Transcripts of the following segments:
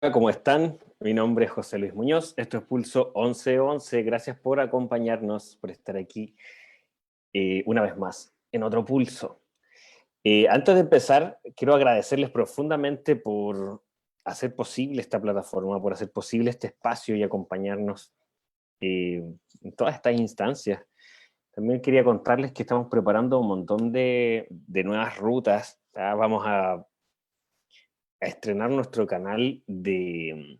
¿Cómo están? Mi nombre es José Luis Muñoz, esto es Pulso 1111, gracias por acompañarnos, por estar aquí una vez más en otro Pulso. Antes de empezar, quiero agradecerles profundamente por hacer posible esta plataforma, por hacer posible este espacio y acompañarnos en todas estas instancias. También quería contarles que estamos preparando un montón de nuevas rutas. Vamos a estrenar nuestro canal de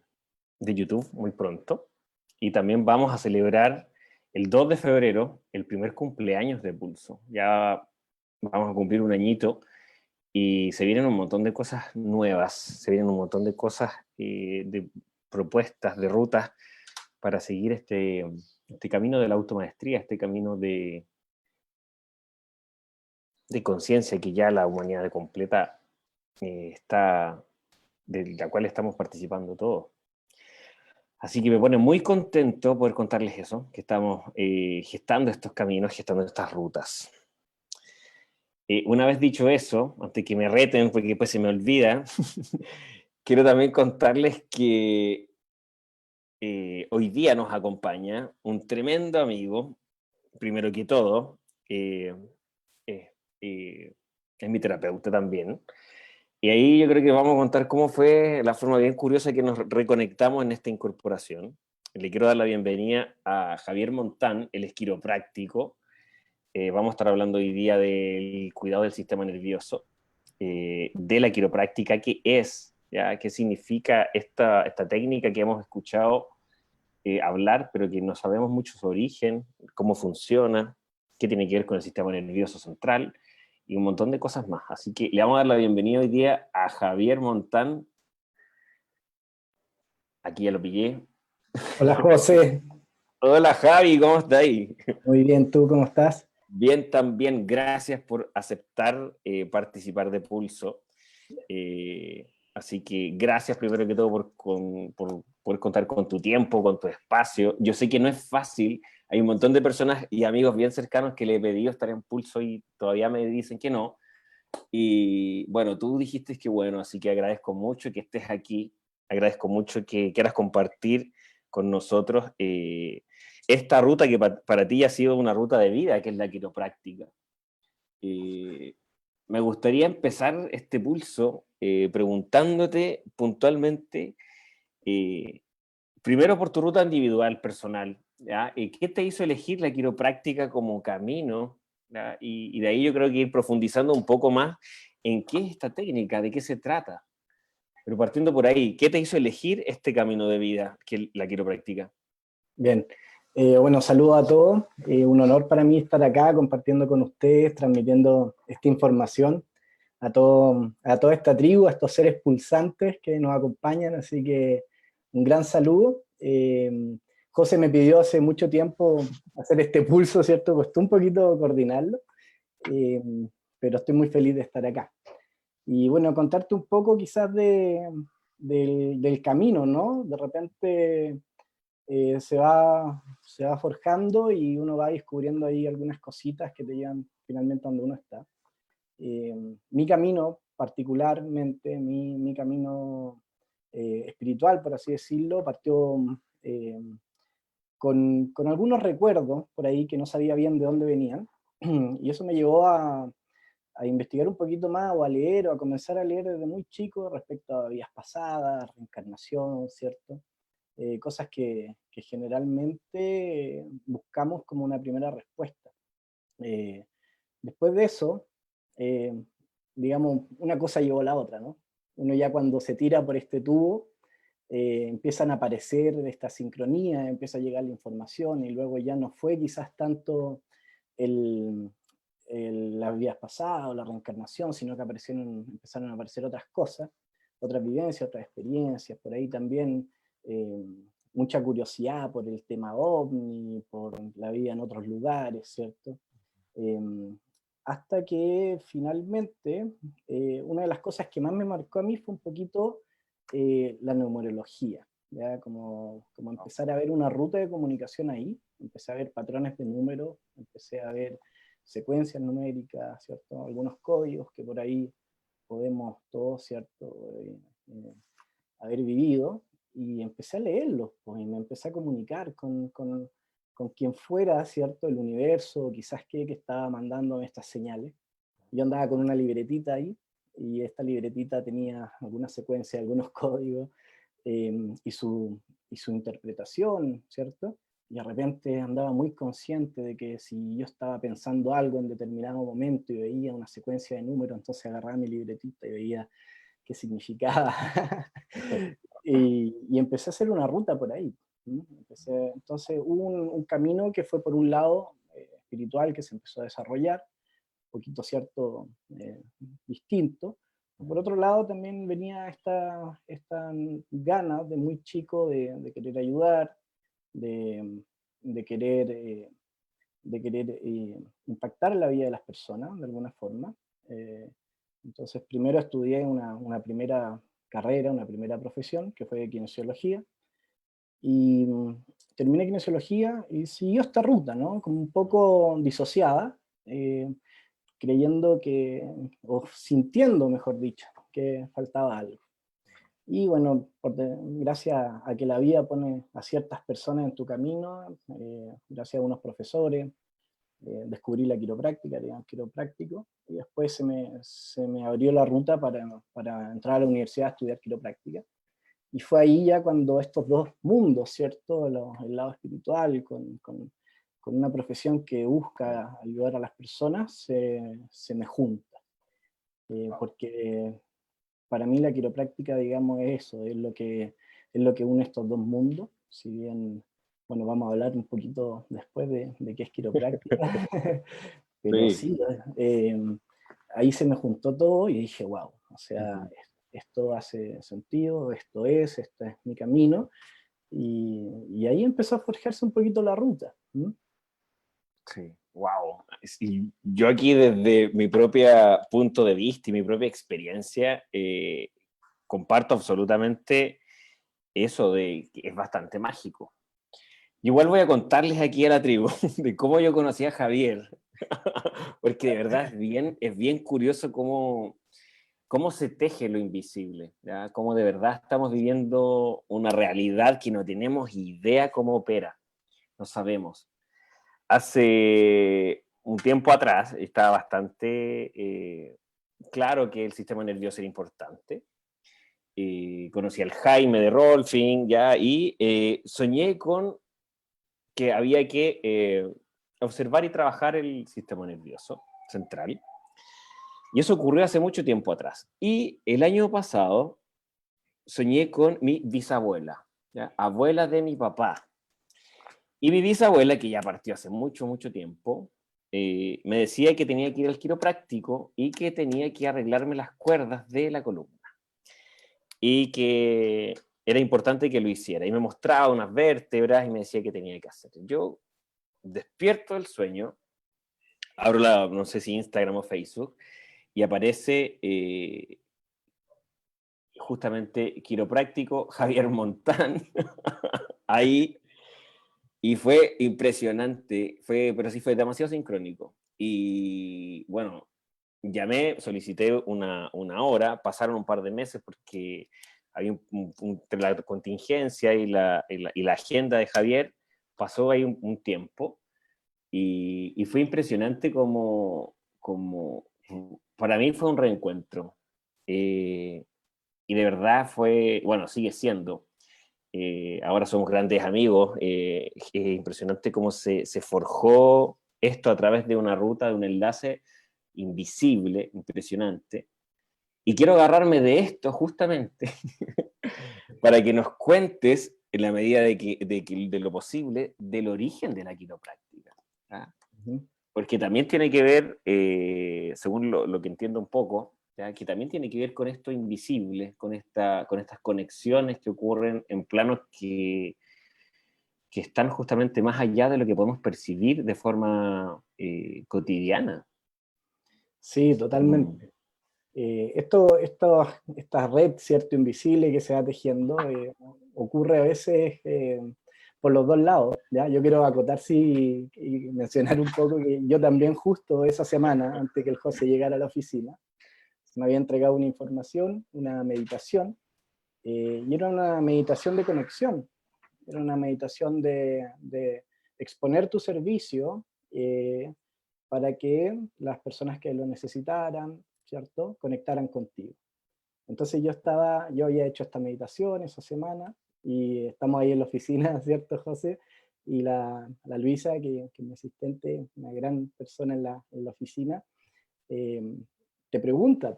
YouTube muy pronto. Y también vamos a celebrar el 2 de febrero, el primer cumpleaños de Pulso. Ya vamos a cumplir un añito y se vienen un montón de cosas nuevas, se vienen un montón de cosas, de propuestas, de rutas para seguir este camino de la automaestría, este camino de conciencia que ya la humanidad completa está, de la cual estamos participando todos. Así que me pone muy contento poder contarles eso, que estamos gestando estos caminos, gestando estas rutas. Una vez dicho eso, antes que me reten porque después se me olvida, quiero también contarles que hoy día nos acompaña un tremendo amigo, primero que todo, eh, eh, eh, es mi terapeuta también. Y ahí yo creo que vamos a contar cómo fue la forma bien curiosa que nos reconectamos en esta incorporación. Le quiero dar la bienvenida a Javier Montán, él es quiropráctico. Vamos a estar hablando hoy día del cuidado del sistema nervioso, de la quiropráctica, qué es, ¿ya? ¿Qué significa esta técnica que hemos escuchado hablar, pero que no sabemos mucho su origen, cómo funciona, qué tiene que ver con el sistema nervioso central y un montón de cosas más. Así que le vamos a dar la bienvenida hoy día a Javier Montán. Aquí ya lo pillé. Hola José, Hola Javi, ¿cómo estás ahí? muy bien, ¿tú cómo estás? Bien, también gracias por aceptar participar de Pulso. Así que gracias primero que todo por contar con tu tiempo, con tu espacio. Yo sé que no es fácil, hay un montón de personas y amigos bien cercanos que le he pedido estar en Pulso y todavía me dicen que no. Y bueno, tú dijiste que bueno, así que agradezco mucho que estés aquí, agradezco mucho que quieras compartir con nosotros esta ruta que para ti ha sido una ruta de vida, que es la quiropráctica. Eh, Me gustaría empezar este pulso preguntándote puntualmente, eh, primero por tu ruta individual, personal, ¿ya? ¿Qué te hizo elegir la quiropráctica como camino? ¿Ya? Y de ahí yo creo que ir profundizando un poco más en qué es esta técnica, de qué se trata. Pero partiendo por ahí, ¿qué te hizo elegir este camino de vida que es la quiropráctica? Bien, bueno, saludo a todos, un honor para mí estar acá compartiendo con ustedes, transmitiendo esta información a toda esta tribu, a estos seres pulsantes que nos acompañan, así que un gran saludo. José me pidió hace mucho tiempo hacer este pulso, ¿cierto? Costó un poquito coordinarlo, eh, pero estoy muy feliz de estar acá. Y bueno, contarte un poco quizás del camino, ¿no? De repente se va forjando y uno va descubriendo ahí algunas cositas que te llevan finalmente a donde uno está. Eh, Mi camino, particularmente, mi camino espiritual, por así decirlo, partió eh, con algunos recuerdos por ahí que no sabía bien de dónde venían, y eso me llevó a investigar un poquito más o a leer o a comenzar a leer desde muy chico respecto a vidas pasadas, reencarnación, ¿cierto? Cosas que generalmente buscamos como una primera respuesta. Eh, Después de eso, eh, digamos, una cosa llevó a la otra, ¿no? Uno ya cuando se tira por este tubo, empiezan a aparecer esta sincronía, empieza a llegar la información y luego ya no fue quizás tanto el, las vidas pasadas o la reencarnación, sino que empezaron a aparecer otras cosas, otras vivencias, otras experiencias, por ahí también eh, mucha curiosidad por el tema ovni, por la vida en otros lugares, ¿cierto? Eh, Hasta que finalmente una de las cosas que más me marcó a mí fue un poquito la numerología, ¿ya? Como empezar a ver una ruta de comunicación ahí, empecé a ver patrones de números, empecé a ver secuencias numéricas, ¿cierto? Algunos códigos que por ahí podemos todos, ¿cierto? haber vivido, y empecé a leerlos, pues, y me empecé a comunicar con quien fuera, ¿cierto?, el universo, quizás que estaba mandándome estas señales. Yo andaba con una libretita ahí, y esta libretita tenía algunas secuencias, algunos códigos, y su interpretación, ¿cierto? Y de repente andaba muy consciente de que si yo estaba pensando algo en determinado momento y veía una secuencia de números, entonces agarraba mi libretita y veía qué significaba. Y empecé a hacer una ruta por ahí. Entonces hubo un camino que fue por un lado espiritual, que se empezó a desarrollar, un poquito cierto, distinto. Por otro lado también venía esta gana de muy chico de querer ayudar, de, de querer, impactar la vida de las personas de alguna forma. Eh, entonces primero estudié una primera carrera, una primera profesión, que fue kinesiología, y terminé kinesiología y siguió esta ruta, ¿no? Como un poco disociada, creyendo que, o sintiendo, mejor dicho, que faltaba algo. Y bueno, gracias a que la vida pone a ciertas personas en tu camino, gracias a unos profesores, descubrí la quiropráctica, digamos, quiropráctico, y después se me abrió la ruta para entrar a la universidad a estudiar quiropráctica. Y fue ahí ya cuando estos dos mundos, ¿cierto? El lado espiritual con una profesión que busca ayudar a las personas, se me junta. Porque para mí la quiropráctica, digamos, es eso, es lo que une estos dos mundos, si bien, bueno, vamos a hablar un poquito después de qué es quiropráctica, pero Sí. sí, ahí se me juntó todo y dije, wow, o sea, esto hace sentido, este es mi camino, y ahí empezó a forjarse un poquito la ruta. Sí, wow. Y yo aquí desde mi propio punto de vista y mi propia experiencia, comparto absolutamente eso de que es bastante mágico. Igual voy a contarles aquí a la tribu de cómo yo conocí a Javier, porque de verdad es bien curioso cómo se teje lo invisible, ¿ya? Cómo de verdad estamos viviendo una realidad que no tenemos idea cómo opera, no sabemos. Hace un tiempo atrás estaba bastante claro que el sistema nervioso era importante. Conocí al Jaime de Rolfing, ¿ya? Y soñé con que había que observar y trabajar el sistema nervioso central. Y eso ocurrió hace mucho tiempo atrás. Y el año pasado soñé con mi bisabuela, ¿ya? Abuela de mi papá. Y mi bisabuela, que ya partió hace mucho, mucho tiempo, me decía que tenía que ir al quiropráctico y que tenía que arreglarme las cuerdas de la columna. Y que era importante que lo hiciera. Y me mostraba unas vértebras y me decía que tenía que hacer. Yo despierto del sueño, abro no sé si Instagram o Facebook, y aparece justamente quiropráctico Javier Montán ahí. Y fue impresionante, pero sí fue demasiado sincrónico. Y bueno, llamé, solicité una hora, pasaron un par de meses porque había entre la contingencia y la agenda de Javier, pasó ahí un tiempo. Y fue impresionante como, para mí fue un reencuentro. Y de verdad fue, bueno, sigue siendo. Ahora somos grandes amigos. Es impresionante cómo se forjó esto a través de una ruta, de un enlace invisible, impresionante. Y quiero agarrarme de esto justamente para que nos cuentes, en la medida de lo posible, del origen de la quiropráctica. ¿Ah? Porque también tiene que ver, según lo que entiendo un poco, ¿ya? Que también tiene que ver con esto invisible, con estas conexiones que ocurren en planos que están justamente más allá de lo que podemos percibir de forma cotidiana. Sí, totalmente. Esta red, ¿cierto?, invisible que se va tejiendo, ocurre a veces por los dos lados, ¿ya? Yo quiero acotar, sí, y mencionar un poco que yo también justo esa semana, antes que el José llegara a la oficina, me había entregado una información, una meditación, y era una meditación de conexión, era una meditación de exponer tu servicio para que las personas que lo necesitaran, ¿cierto?, conectaran contigo. Entonces yo había hecho esta meditación esa semana, y estamos ahí en la oficina, ¿cierto, José? Y la Luisa, que es mi asistente, una gran persona en la oficina, eh, te pregunta,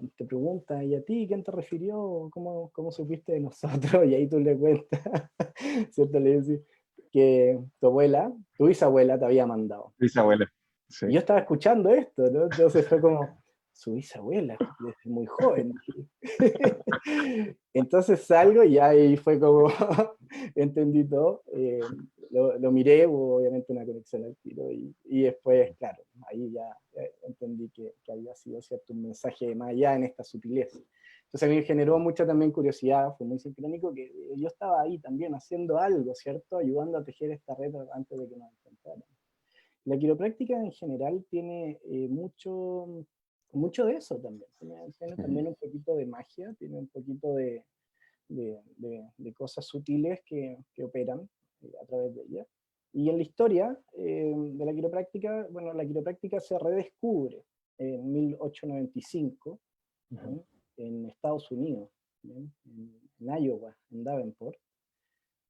¿y a ti quién te refirió? ¿Cómo supiste de nosotros? Y ahí tú le cuentas, ¿cierto? Le dices que tu bisabuela te había mandado. Bisabuela. Sí. Y yo estaba escuchando esto, ¿no? Entonces fue como, su bisabuela, desde muy joven. Entonces salgo y ahí fue como, entendí todo. Lo miré, hubo obviamente una conexión al tiro, y después, claro, ahí ya entendí que había sido, ¿cierto?, un mensaje más allá en esta sutileza. Entonces a mí me generó mucha también curiosidad, fue muy sincrónico que yo estaba ahí también haciendo algo, ¿cierto?, ayudando a tejer esta red antes de que nos encontraran. La quiropráctica en general tiene mucho de eso también. Tiene también un poquito de magia, tiene un poquito de cosas sutiles que operan a través de ella. Y en la historia de la quiropráctica, bueno, la quiropráctica se redescubre en 1895 en Estados Unidos, en Iowa, en Davenport.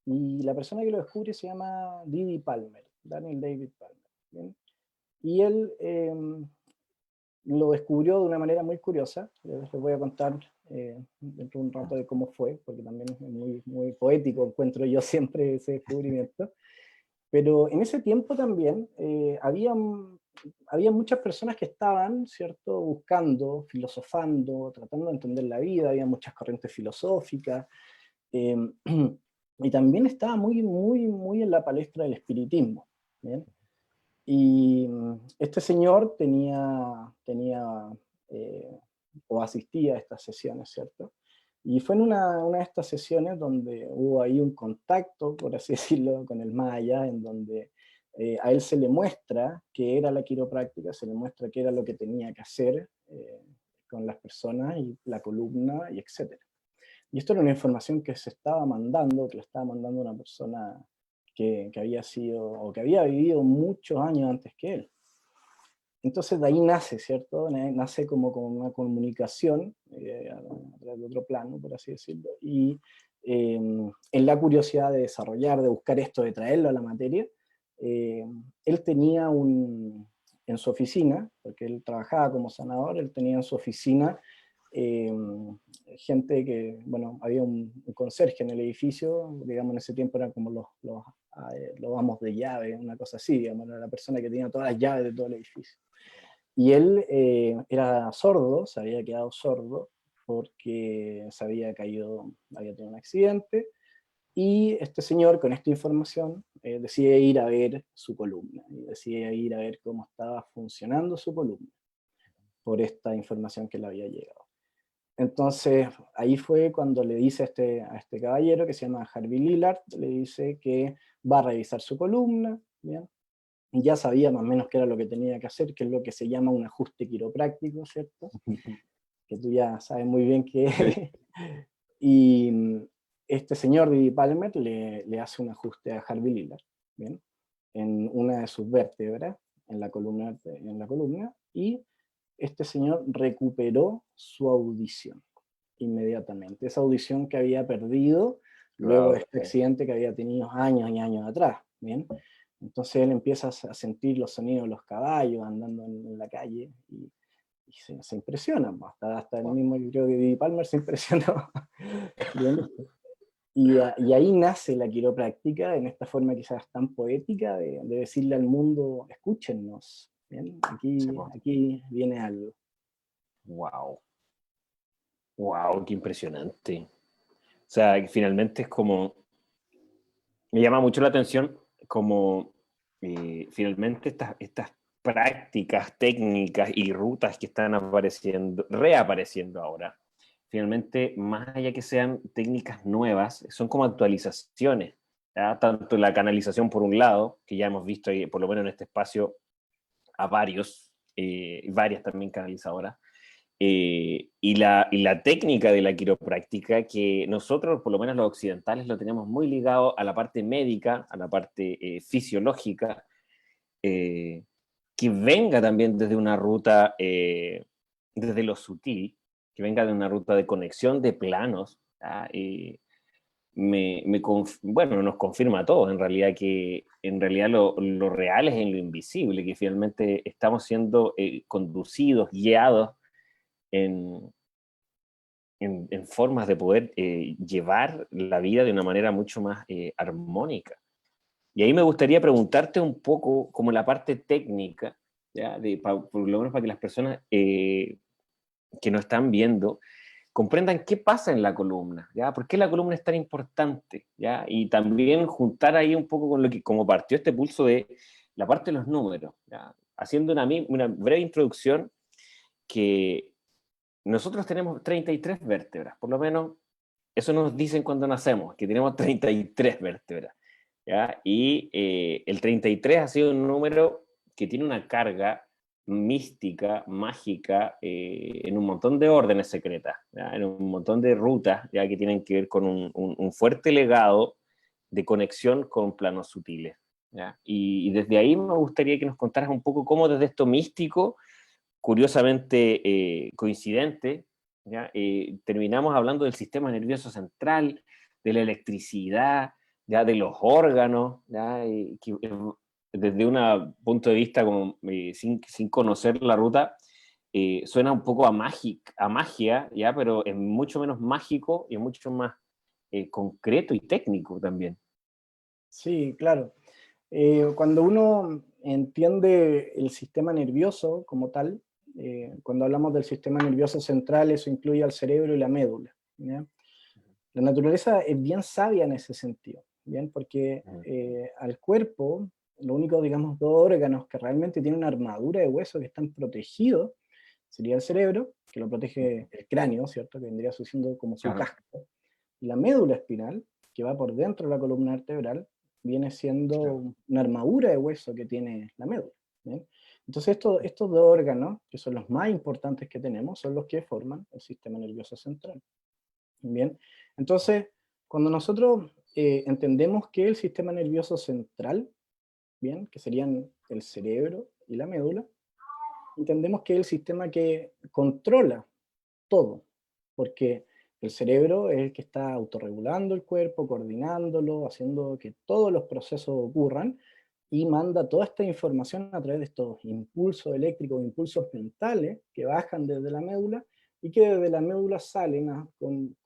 Y la persona que lo descubre se llama Didi Palmer, Daniel David Palmer. ¿Bien? Y él lo descubrió de una manera muy curiosa. Les voy a contar dentro de un rato de cómo fue, porque también es muy, muy poético, encuentro yo siempre ese descubrimiento. Pero en ese tiempo también había muchas personas que estaban, ¿cierto?, buscando, filosofando, tratando de entender la vida, había muchas corrientes filosóficas, y también estaba muy, muy, muy en la palestra del espiritismo. ¿Bien? Y este señor tenía o asistía a estas sesiones, ¿cierto? Y fue en una de estas sesiones donde hubo ahí un contacto, por así decirlo, con el más allá, en donde a él se le muestra qué era la quiropráctica, se le muestra qué era lo que tenía que hacer con las personas y la columna, y etc. Y esto era una información que se estaba mandando, que le estaba mandando una persona que había sido, o que había vivido muchos años antes que él. Entonces de ahí nace, ¿cierto? Nace como una comunicación a través de otro plano, por así decirlo, y en la curiosidad de desarrollar, de buscar esto, de traerlo a la materia, él tenía en su oficina, porque él trabajaba como sanador, él tenía en su oficina gente que, bueno, había un conserje en el edificio, digamos en ese tiempo eran como los amos de llave, una cosa así, digamos, era la persona que tenía todas las llaves de todo el edificio. Y él era sordo, se había quedado sordo porque se había caído, había tenido un accidente, y este señor con esta información decide ir a ver su columna, y decide ir a ver cómo estaba funcionando su columna, por esta información que le había llegado. Entonces, ahí fue cuando le dice a este caballero, que se llama Harvey Lillard, le dice que va a revisar su columna, ¿bien? Y ya sabía más o menos qué era lo que tenía que hacer, que es lo que se llama un ajuste quiropráctico, ¿cierto? Que tú ya sabes muy bien qué es. Y este señor Didi Palmer le hace un ajuste a Harvey Lillard, ¿bien? En una de sus vértebras, en la columna, y este señor recuperó su audición inmediatamente. Esa audición que había perdido luego de este accidente que había tenido años y años atrás. ¿Bien? Entonces él empieza a sentir los sonidos de los caballos andando en la calle y se impresiona. Hasta el mismo, yo creo que Didi Palmer se impresionó. ¿Bien? Y ahí nace la quiropráctica en esta forma quizás tan poética de decirle al mundo, escúchennos. ¿Bien? Aquí viene algo. Wow. Wow, qué impresionante. O sea, finalmente es como, me llama mucho la atención como finalmente estas prácticas, técnicas y rutas que están reapareciendo ahora, finalmente, más allá que sean técnicas nuevas, son como actualizaciones, ¿ya? Tanto la canalización por un lado, que ya hemos visto ahí, por lo menos en este espacio, a varias también canalizadoras, y la técnica de la quiropráctica, que nosotros, por lo menos los occidentales, lo tenemos muy ligado a la parte médica, a la parte fisiológica, que venga también desde una ruta, desde lo sutil, que venga de una ruta de conexión de planos, ¿ah? Bueno, nos confirma a todos en realidad que en realidad lo real es en lo invisible, que finalmente estamos siendo conducidos, guiados en, en formas de poder llevar la vida de una manera mucho más armónica. Y ahí me gustaría preguntarte un poco como la parte técnica, ¿ya? Por lo menos para que las personas que nos están viendo comprendan qué pasa en la columna, ¿ya? ¿Por qué la columna es tan importante? ¿Ya? Y también juntar ahí un poco con lo que, como partió este pulso de la parte de los números, ¿ya? Haciendo una breve introducción, que nosotros tenemos 33 vértebras, por lo menos eso nos dicen cuando nacemos, que tenemos 33 vértebras, ¿ya? Y el 33 ha sido un número que tiene una carga mística, mágica, en un montón de órdenes secretas, ¿ya? En un montón de rutas, ya que tienen que ver con un fuerte legado de conexión con planos sutiles, ¿ya? Y desde ahí me gustaría que nos contaras un poco cómo desde esto místico, curiosamente coincidente, ¿ya? Terminamos hablando del sistema nervioso central, de la electricidad, ya de los órganos, ¿ya? Que, desde un punto de vista como, sin conocer la ruta, suena un poco a magia, ¿ya? Pero es mucho menos mágico y mucho más concreto y técnico también. Sí, claro. Cuando uno entiende el sistema nervioso como tal, cuando hablamos del sistema nervioso central, eso incluye al cerebro y la médula, ¿ya? La naturaleza es bien sabia en ese sentido, ¿bien? Porque al cuerpo, lo único, digamos, dos órganos que realmente tienen una armadura de hueso que están protegidos, sería el cerebro, que lo protege el cráneo, ¿cierto? Que vendría siendo como su Claro. casco. Y la médula espinal, que va por dentro de la columna vertebral, viene Claro. siendo una armadura de hueso que tiene la médula, ¿bien? Entonces estos dos órganos, que son los más importantes que tenemos, son los que forman el sistema nervioso central. Bien, entonces, cuando nosotros entendemos que el sistema nervioso central, bien, que serían el cerebro y la médula, entendemos que es el sistema que controla todo, porque el cerebro es el que está autorregulando el cuerpo, coordinándolo, haciendo que todos los procesos ocurran, y manda toda esta información a través de estos impulsos eléctricos, impulsos mentales que bajan desde la médula y que desde la médula salen con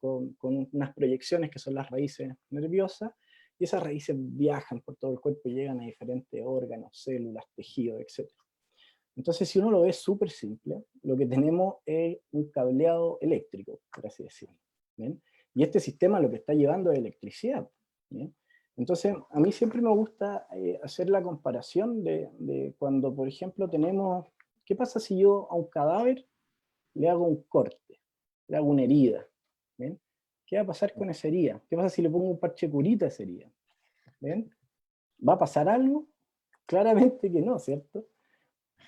unas proyecciones que son las raíces nerviosas, y esas raíces viajan por todo el cuerpo y llegan a diferentes órganos, células, tejidos, etc. Entonces, si uno lo ve súper simple, lo que tenemos es un cableado eléctrico, por así decirlo, ¿bien? Y este sistema lo que está llevando es electricidad, ¿bien? Entonces, a mí siempre me gusta hacer la comparación de cuando, por ejemplo, tenemos, ¿qué pasa si yo a un cadáver le hago un corte, le hago una herida? ¿Bien? ¿Qué va a pasar con esa herida? ¿Qué pasa si le pongo un parche curita a esa herida? ¿Bien? ¿Va a pasar algo? Claramente que no, ¿cierto?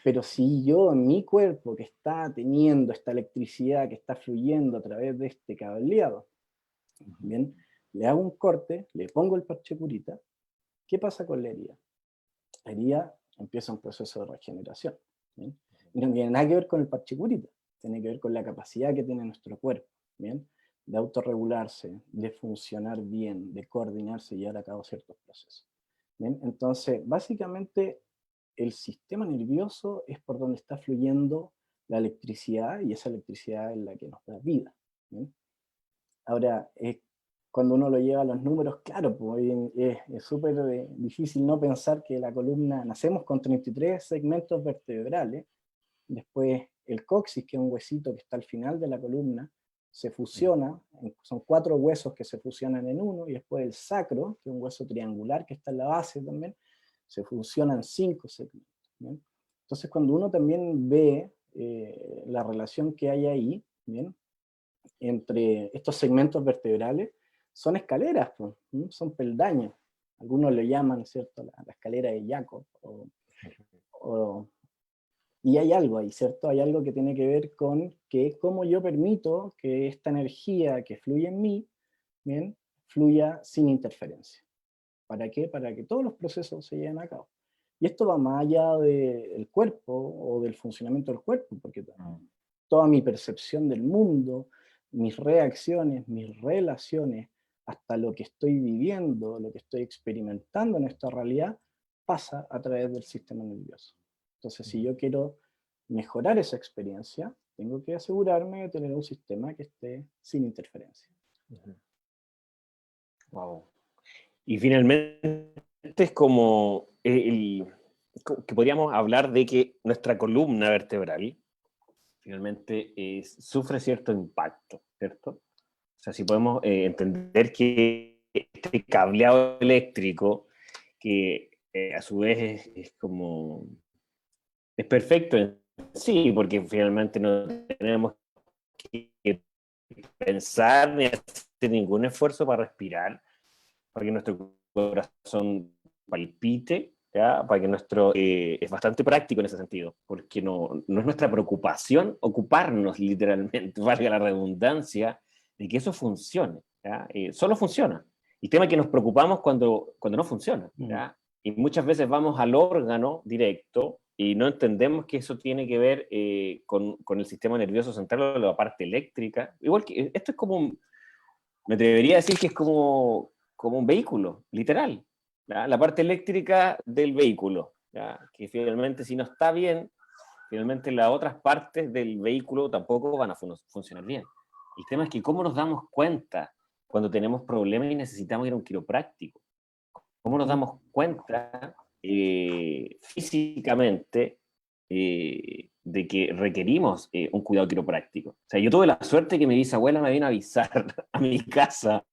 Pero si yo en mi cuerpo que está teniendo esta electricidad que está fluyendo a través de este cableado, bien, le hago un corte, le pongo el parche curita, ¿qué pasa con la herida? La herida empieza un proceso de regeneración, ¿bien? Y no tiene nada que ver con el parche curita, tiene que ver con la capacidad que tiene nuestro cuerpo, ¿bien? De autorregularse, de funcionar bien, de coordinarse y llevar a cabo ciertos procesos. ¿Bien? Entonces, básicamente, el sistema nervioso es por donde está fluyendo la electricidad, y esa electricidad es la que nos da vida, ¿bien? Ahora, cuando uno lo lleva a los números, claro, pues, es súper difícil no pensar que la columna, nacemos con 33 segmentos vertebrales, después el coxis, que es un huesito que está al final de la columna, se fusiona, son 4 huesos que se fusionan en uno, y después el sacro, que es un hueso triangular que está en la base también, se fusionan 5 segmentos, ¿bien? Entonces, cuando uno también ve la relación que hay ahí, ¿bien?, entre estos segmentos vertebrales, son escaleras, pues, son peldaños. Algunos lo llaman, ¿cierto?, la escalera de Jacob, o Y hay algo ahí, ¿cierto? Hay algo que tiene que ver con que cómo yo permito que esta energía que fluye en mí, ¿bien? Fluya sin interferencia. ¿Para qué? Para que todos los procesos se lleven a cabo. Y esto va más allá del cuerpo o del funcionamiento del cuerpo, porque toda mi percepción del mundo, mis reacciones, mis relaciones, hasta lo que estoy viviendo, lo que estoy experimentando en esta realidad, pasa a través del sistema nervioso. Entonces, si yo quiero mejorar esa experiencia, tengo que asegurarme de tener un sistema que esté sin interferencia. Wow. Y finalmente es como que podríamos hablar de que nuestra columna vertebral finalmente sufre cierto impacto, ¿cierto? O sea, si podemos entender que este cableado eléctrico, que a su vez es como, es perfecto en sí, porque finalmente no tenemos que pensar ni hacer ningún esfuerzo para respirar, para que nuestro corazón palpite, ¿ya? Para que nuestro... es bastante práctico en ese sentido, porque no es nuestra preocupación ocuparnos literalmente, valga la redundancia, de que eso funcione, ¿ya? Solo funciona. El tema es que nos preocupamos cuando no funciona, ¿ya? Y muchas veces vamos al órgano directo y no entendemos que eso tiene que ver con el sistema nervioso central o la parte eléctrica. Igual que esto es como me atrevería a decir que es como un vehículo, literal. ¿Ya? La parte eléctrica del vehículo, ¿ya? Que finalmente si no está bien, finalmente las otras partes del vehículo tampoco van a funcionar bien. El tema es que cómo nos damos cuenta cuando tenemos problemas y necesitamos ir a un quiropráctico. ¿Cómo nos damos cuenta físicamente de que requerimos un cuidado quiropráctico? O sea, yo tuve la suerte que mi bisabuela me vino a avisar a mi casa,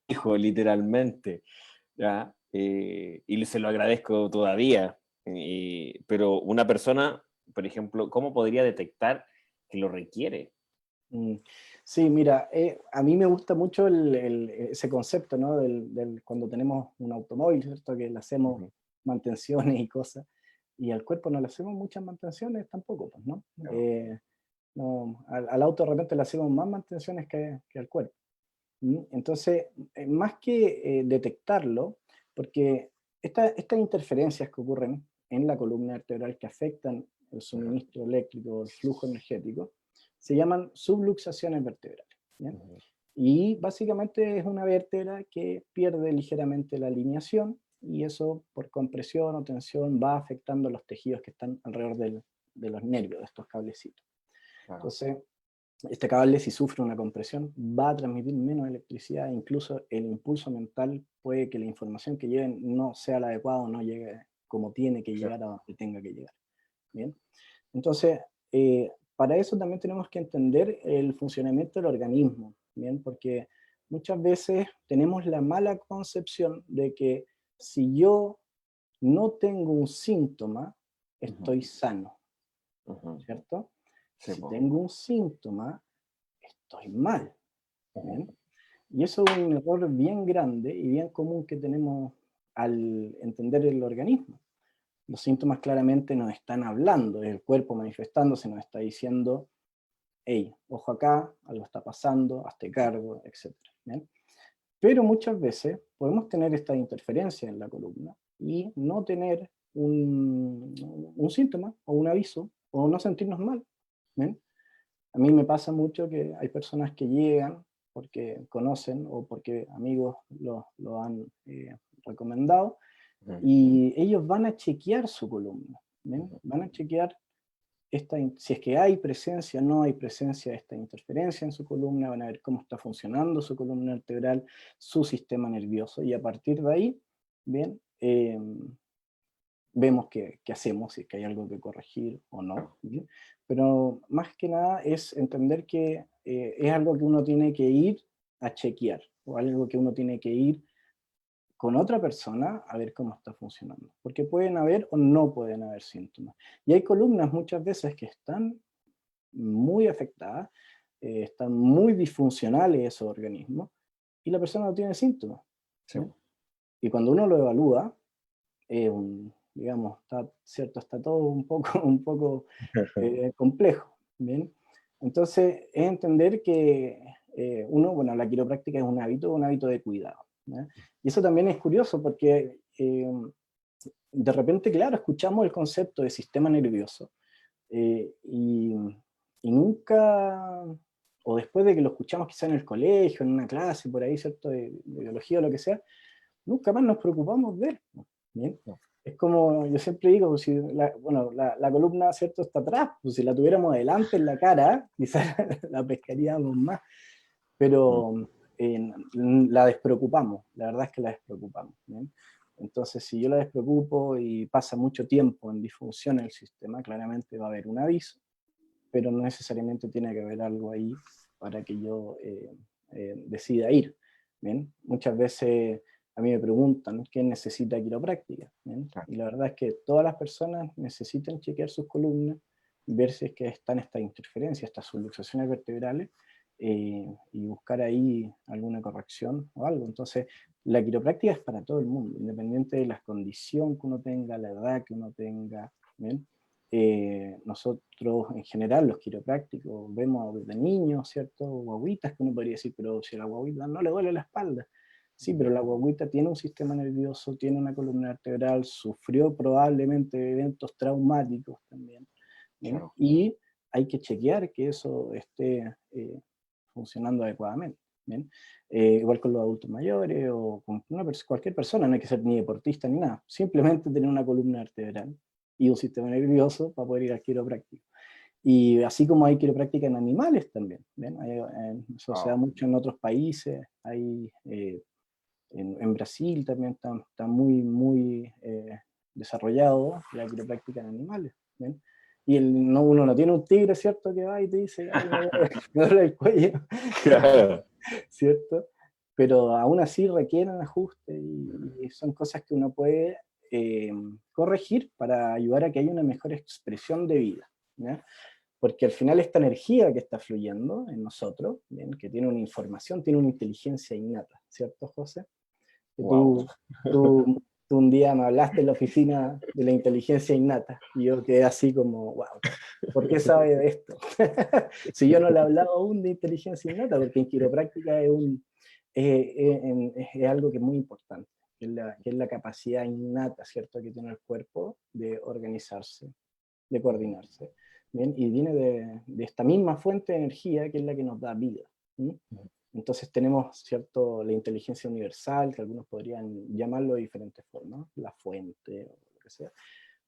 hijo, literalmente, ¿ya? Y se lo agradezco todavía. Pero una persona, por ejemplo, ¿cómo podría detectar que lo requiere? Sí, mira, a mí me gusta mucho ese concepto, ¿no? Cuando tenemos un automóvil, ¿cierto? Que le hacemos mantenciones y cosas, y al cuerpo no le hacemos muchas mantenciones tampoco, pues, ¿no? No. No, al auto de repente le hacemos más mantenciones que al cuerpo. Entonces, más que detectarlo, porque estas interferencias que ocurren en la columna vertebral que afectan el suministro eléctrico, el flujo energético, se llaman subluxaciones vertebrales. ¿Bien? Y básicamente es una vértebra que pierde ligeramente la alineación y eso por compresión o tensión va afectando los tejidos que están alrededor de los nervios, de estos cablecitos. Claro. Entonces, este cable, si sufre una compresión, va a transmitir menos electricidad, incluso el impulso mental puede que la información que lleven no sea la adecuada o no llegue como tiene que llegar a donde tenga que llegar. ¿Bien? Entonces, para eso también tenemos que entender el funcionamiento del organismo, ¿bien? Porque muchas veces tenemos la mala concepción de que si yo no tengo un síntoma, estoy sano, ¿cierto? Sí, Si po. tengo un síntoma, estoy mal. ¿Bien? Y eso es un error bien grande y bien común que tenemos al entender el organismo. Los síntomas claramente nos están hablando, es el cuerpo manifestándose, nos está diciendo, hey, ojo acá, algo está pasando, hazte cargo, etc. ¿Bien? Pero muchas veces podemos tener esta interferencia en la columna y no tener un síntoma o un aviso o no sentirnos mal. ¿Bien? A mí me pasa mucho que hay personas que llegan porque conocen o porque amigos lo han recomendado y ellos van a chequear su columna, ¿ven? Van a chequear si es que hay presencia o no hay presencia de esta interferencia en su columna, van a ver cómo está funcionando su columna vertebral, su sistema nervioso, y a partir de ahí, bien, vemos qué hacemos, si es que hay algo que corregir o no. ¿Bien? Pero más que nada es entender que es algo que uno tiene que ir a chequear, o algo que uno tiene que ir con otra persona a ver cómo está funcionando. Porque pueden haber o no pueden haber síntomas. Y hay columnas muchas veces que están muy afectadas, están muy disfuncionales esos organismos, y la persona no tiene síntomas. Sí. Y cuando uno lo evalúa, es un digamos, está, ¿cierto? Está todo un poco, un poco complejo, ¿bien? Entonces, es entender que uno, bueno, la quiropráctica es un hábito de cuidado, ¿ya? Y eso también es curioso porque de repente, claro, escuchamos el concepto de sistema nervioso y nunca, o después de que lo escuchamos quizá en el colegio, en una clase, por ahí, ¿cierto?, de biología o lo que sea, nunca más nos preocupamos de él, ¿bien? No. Es como, yo siempre digo, pues, si bueno, la columna, ¿cierto?, está atrás, pues si la tuviéramos adelante en la cara, quizás la pescaríamos más, pero la despreocupamos, la verdad es que la despreocupamos, ¿bien? Entonces, si yo la despreocupo y pasa mucho tiempo en disfunción el sistema, claramente va a haber un aviso, pero no necesariamente tiene que haber algo ahí para que yo decida ir, ¿bien? Muchas veces a mí me preguntan quién necesita quiropráctica, ¿bien? Claro. Y la verdad es que todas las personas necesitan chequear sus columnas, ver si es que están estas interferencias, estas subluxaciones vertebrales, y buscar ahí alguna corrección o algo. Entonces, la quiropráctica es para todo el mundo, independiente de la condición que uno tenga, la edad que uno tenga, ¿bien? Nosotros en general, los quiroprácticos, vemos desde niños, ¿cierto? Guaguitas que uno podría decir, pero si a la guaguita no le duele la espalda. Sí, pero la guaguita tiene un sistema nervioso, tiene una columna vertebral, sufrió probablemente eventos traumáticos también, ¿bien? Claro. Y hay que chequear que eso esté funcionando adecuadamente, ¿bien? Igual con los adultos mayores o con cualquier persona, no hay que ser ni deportista ni nada, simplemente tener una columna vertebral y un sistema nervioso para poder ir al quiropráctico. Y así como hay quiropráctica en animales también, ¿bien? Eso se da Wow. mucho en otros países, hay, en Brasil también está muy, muy desarrollado la quiropráctica en animales, ¿bien? Y uno no tiene un tigre, ¿cierto? Que va y te dice, ay, me duele el cuello, Claro. ¿cierto? Pero aún así requieren ajuste y son cosas que uno puede corregir para ayudar a que haya una mejor expresión de vida, ¿ya? Porque al final esta energía que está fluyendo en nosotros, ¿bien? Que tiene una información, tiene una inteligencia innata, ¿cierto, José? Que Wow. tú un día me hablaste en la oficina de la inteligencia innata y yo quedé así como, wow, ¿por qué sabe de esto? Si yo no le he hablado aún de inteligencia innata, porque en quiropráctica es algo que es muy importante, que es la capacidad innata, ¿cierto?, que tiene el cuerpo de organizarse, de coordinarse, ¿bien? Y viene de esta misma fuente de energía que es la que nos da vida, ¿sí? Entonces tenemos, ¿cierto?, la inteligencia universal, que algunos podrían llamarlo de diferentes formas, la fuente o lo que sea.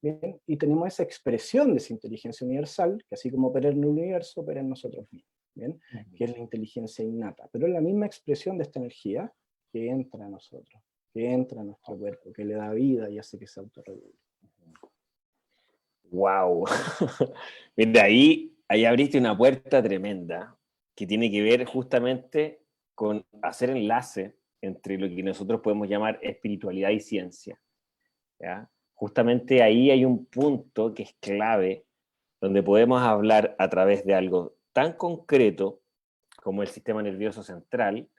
Bien, y tenemos esa expresión de esa inteligencia universal, que así como opera en el universo, opera en nosotros mismos, ¿bien? Que es la inteligencia innata, pero es la misma expresión de esta energía que entra a nosotros, que entra a nuestro cuerpo, que le da vida y hace que se autorregule. Wow. Mira, ahí abriste una puerta tremenda que tiene que ver justamente con hacer enlace entre lo que nosotros podemos llamar espiritualidad y ciencia, ¿ya? Justamente ahí hay un punto que es clave, donde podemos hablar a través de algo tan concreto como el sistema nervioso central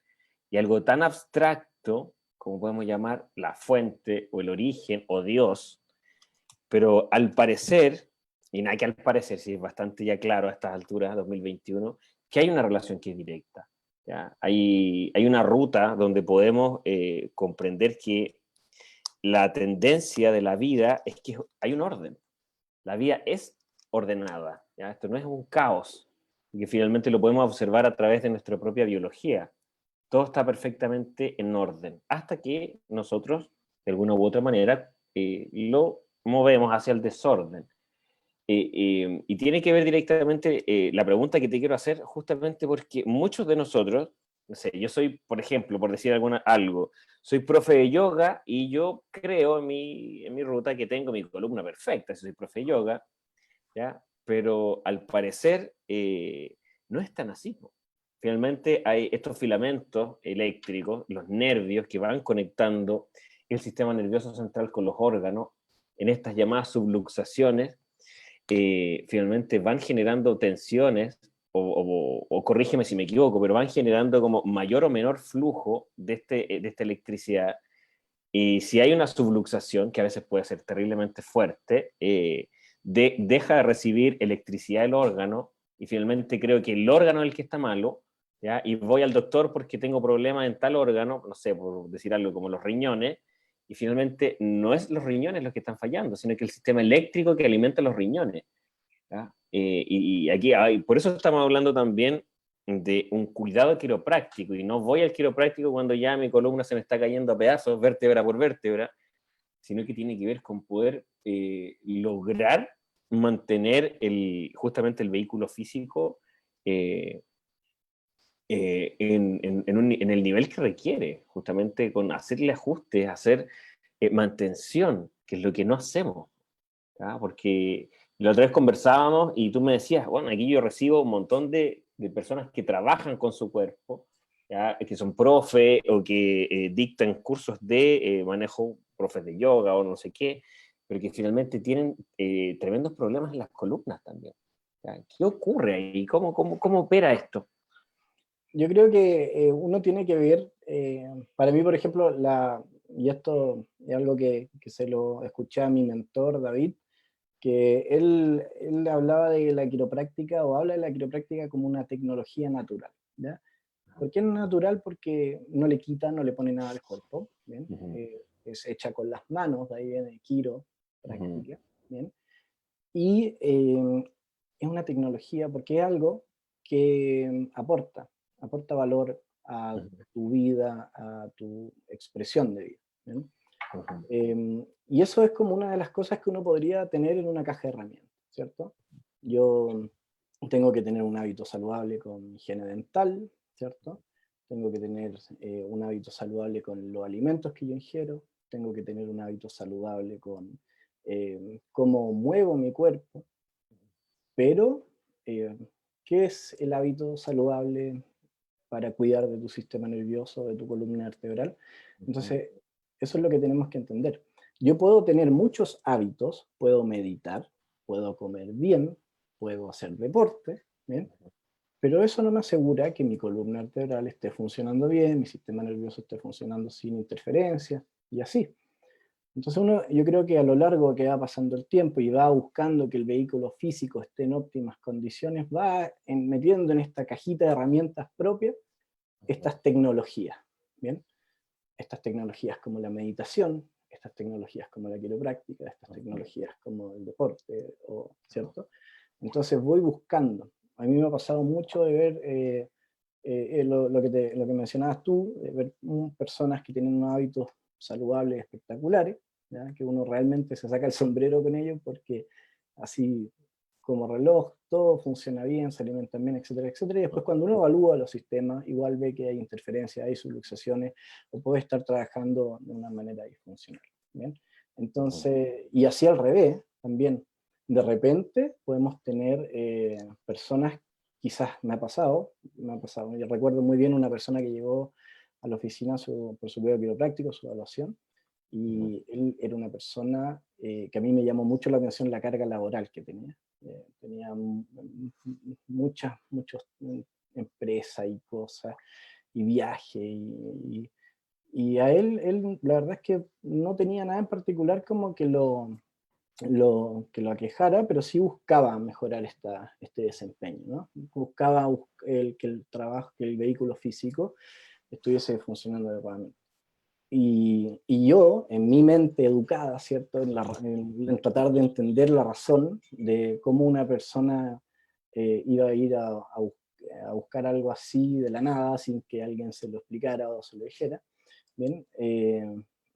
y algo tan abstracto como podemos llamar la fuente o el origen o Dios, pero al parecer, y nada que al parecer, sí es bastante ya claro a estas alturas, 2021, que hay una relación que es directa. ¿Ya? Hay una ruta donde podemos comprender que la tendencia de la vida es que hay un orden. La vida es ordenada. ¿Ya? Esto no es un caos, y que finalmente lo podemos observar a través de nuestra propia biología. Todo está perfectamente en orden, hasta que nosotros, de alguna u otra manera, lo movemos hacia el desorden. Y tiene que ver directamente la pregunta que te quiero hacer, justamente porque muchos de nosotros, no sé, yo soy, por ejemplo, por decir algo, soy profe de yoga y yo creo en mi ruta que tengo mi columna perfecta, si soy profe de yoga, ¿ya? Pero al parecer no es tan así, ¿no? Finalmente hay estos filamentos eléctricos, los nervios que van conectando el sistema nervioso central con los órganos, en estas llamadas subluxaciones, finalmente van generando tensiones, o corrígeme si me equivoco, pero van generando como mayor o menor flujo de esta electricidad, y si hay una subluxación, que a veces puede ser terriblemente fuerte, deja de recibir electricidad del órgano, y finalmente creo que el órgano es el que está malo, ¿ya? Y voy al doctor porque tengo problemas en tal órgano, no sé, por decir algo como los riñones, y finalmente no es los riñones los que están fallando, sino que el sistema eléctrico que alimenta los riñones, ¿ya? Y aquí por eso estamos hablando también de un cuidado quiropráctico, y no voy al quiropráctico cuando ya mi columna se me está cayendo a pedazos, vértebra por vértebra, sino que tiene que ver con poder lograr mantener justamente el vehículo físico eh, en el nivel que requiere, justamente con hacerle ajustes, hacer mantención, que es lo que no hacemos, ¿ya? Porque la otra vez conversábamos y tú me decías, bueno, aquí yo recibo un montón de personas que trabajan con su cuerpo, ¿ya? Que son profe o que dictan cursos de manejo, profes de yoga o no sé qué, pero que finalmente tienen tremendos problemas en las columnas también, ¿ya? ¿Qué ocurre ahí? ¿Cómo opera esto? Yo creo que uno tiene que ver, para mí, por ejemplo, y esto es algo que se lo escuché a mi mentor, David, que él hablaba de la quiropráctica, o habla de la quiropráctica como una tecnología natural, ¿ya? ¿Por qué es natural? Porque no le quita, no le pone nada al cuerpo, ¿bien? Uh-huh. Es hecha con las manos, de ahí viene Uh-huh. quiropráctica, ¿bien? Y es una tecnología porque es algo que aporta valor a Uh-huh. tu vida, a tu expresión de vida, ¿bien? Uh-huh. Y eso es como una de las cosas que uno podría tener en una caja de herramientas, ¿cierto? Yo tengo que tener un hábito saludable con higiene dental, ¿cierto? Tengo que tener un hábito saludable con los alimentos que yo ingiero, tengo que tener un hábito saludable con cómo muevo mi cuerpo, pero eh, ¿qué es el hábito saludable para cuidar de tu sistema nervioso, de tu columna vertebral? Uh-huh. Entonces, eso es lo que tenemos que entender. Yo puedo tener muchos hábitos, puedo meditar, puedo comer bien, puedo hacer deporte, ¿bien? Pero eso no me asegura que mi columna vertebral esté funcionando bien, mi sistema nervioso esté funcionando sin interferencia, y así. Entonces yo creo que a lo largo que va pasando el tiempo y va buscando que el vehículo físico esté en óptimas condiciones, va metiendo en esta cajita de herramientas propias estas tecnologías, ¿bien? Estas tecnologías como la meditación, estas tecnologías como la quiropráctica, estas tecnologías como el deporte, ¿cierto? Entonces voy buscando. A mí me ha pasado mucho de ver lo que mencionabas tú, de ver personas que tienen unos hábitos saludables espectaculares, ¿ya? Que uno realmente se saca el sombrero con ellos porque así como reloj, todo funciona bien, se alimentan bien, etcétera, etcétera. Y después cuando uno evalúa los sistemas, igual ve que hay interferencias, hay subluxaciones, o puede estar trabajando de una manera disfuncional, ¿bien? Entonces, y así al revés, también, de repente podemos tener personas, quizás me ha pasado, yo recuerdo muy bien una persona que llegó a la oficina por su periodo quiropráctico, su evaluación, y él era una persona que a mí me llamó mucho la atención la carga laboral que tenía. Tenía muchas empresas y cosas, y viajes, y a él, la verdad es que no tenía nada en particular como que que lo aquejara, pero sí buscaba mejorar este desempeño, ¿no? Buscaba que el trabajo, que el vehículo físico estuviese funcionando adecuadamente. Y yo, en mi mente educada, ¿cierto? En tratar de entender la razón de cómo una persona iba a ir a buscar algo así de la nada, sin que alguien se lo explicara o se lo dijera, ¿bien?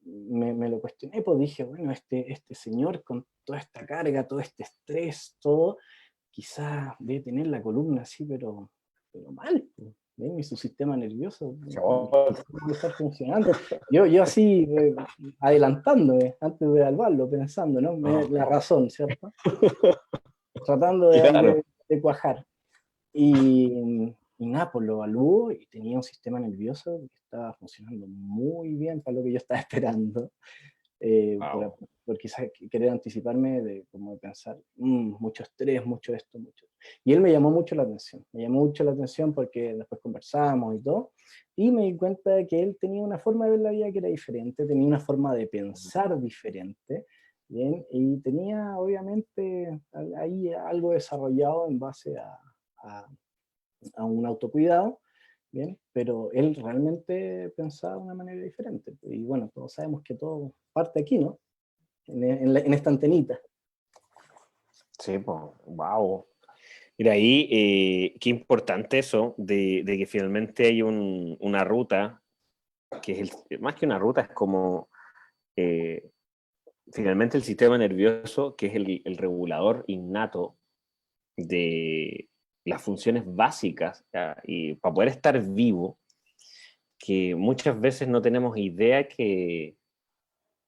Me lo cuestioné, pues dije, bueno, este señor con toda esta carga, todo este estrés, todo, quizás debe tener la columna así, pero mal, pues, ¿ven? Y su sistema nervioso no estar funcionando. Yo así, adelantándome, antes de evaluarlo, pensando, ¿no? La razón, ¿cierto? Tratando Claro. de cuajar. Y nada, pues lo evaluó y tenía un sistema nervioso que estaba funcionando muy bien para lo que yo estaba esperando. Wow. por quizás querer anticiparme de como de pensar, mucho estrés, mucho esto, mucho. Y él me llamó mucho la atención, me llamó mucho la atención porque después conversamos y todo, y me di cuenta de que él tenía una forma de ver la vida que era diferente, tenía una forma de pensar diferente, ¿bien? Y tenía obviamente ahí algo desarrollado en base a, a un autocuidado, ¿bien? Pero él realmente pensaba de una manera diferente. Y bueno, todos sabemos que todo parte aquí, ¿no? En esta antenita. Sí, pues, wow. Mira, ahí, qué importante eso de que finalmente hay una ruta, que es más que una ruta, es como eh, finalmente el sistema nervioso, que es el regulador innato de las funciones básicas, ¿ya? Y para poder estar vivo, que muchas veces no tenemos idea qué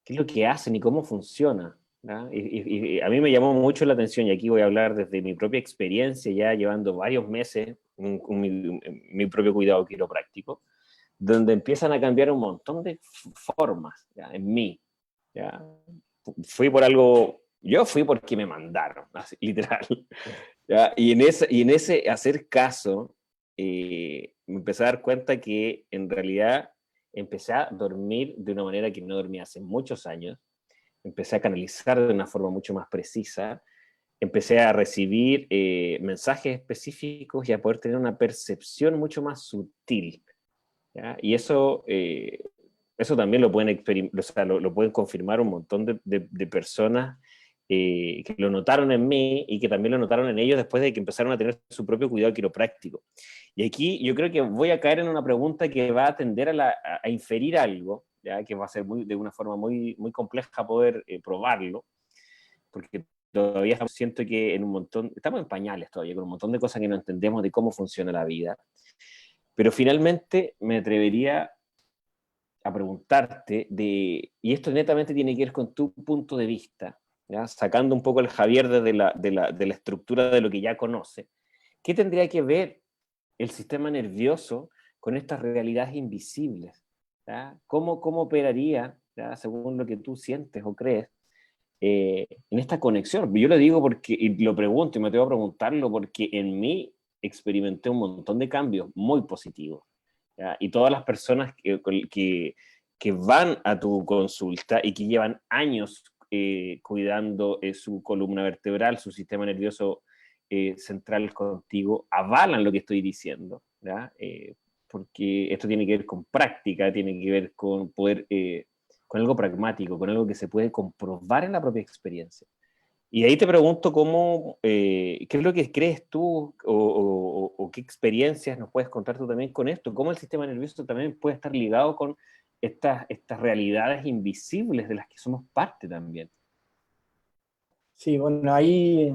es lo que hacen y cómo funciona. ¿Ya? Y a mí me llamó mucho la atención, y aquí voy a hablar desde mi propia experiencia, ya llevando varios meses mi propio cuidado quiropráctico, donde empiezan a cambiar un montón de formas, ¿ya? En mí. ¿Ya? Fui por algo, yo fui porque me mandaron, así, literal. ¿Ya? Y en ese hacer caso, me empecé a dar cuenta que en realidad empecé a dormir de una manera que no dormía hace muchos años, empecé a canalizar de una forma mucho más precisa, empecé a recibir mensajes específicos y a poder tener una percepción mucho más sutil. ¿Ya? Y eso también lo pueden, o sea, lo pueden confirmar un montón de personas que lo notaron en mí y que también lo notaron en ellos después de que empezaron a tener su propio cuidado quiropráctico. Y aquí yo creo que voy a caer en una pregunta que va a tender a inferir algo, ¿ya? Que va a ser de una forma muy, muy compleja poder probarlo, porque todavía siento que estamos en pañales todavía, con un montón de cosas que no entendemos de cómo funciona la vida. Pero finalmente me atrevería a preguntarte y esto netamente tiene que ver con tu punto de vista, ¿ya? Sacando un poco el Javier desde de la estructura de lo que ya conoce, ¿qué tendría que ver el sistema nervioso con estas realidades invisibles? ¿Ya? ¿Cómo operaría, ¿ya? Según lo que tú sientes o crees, en esta conexión? Yo lo digo porque, y lo pregunto y me tengo que preguntarlo, porque en mí experimenté un montón de cambios muy positivos. ¿Ya? Y todas las personas que van a tu consulta y que llevan años cuidando su columna vertebral, su sistema nervioso central contigo, avalan lo que estoy diciendo. ¿Ya? Porque esto tiene que ver con práctica, tiene que ver con poder, con algo pragmático, con algo que se puede comprobar en la propia experiencia. Y ahí te pregunto qué es lo que crees tú o qué experiencias nos puedes contar tú también con esto, cómo el sistema nervioso también puede estar ligado con estas realidades invisibles de las que somos parte también. Sí, bueno, ahí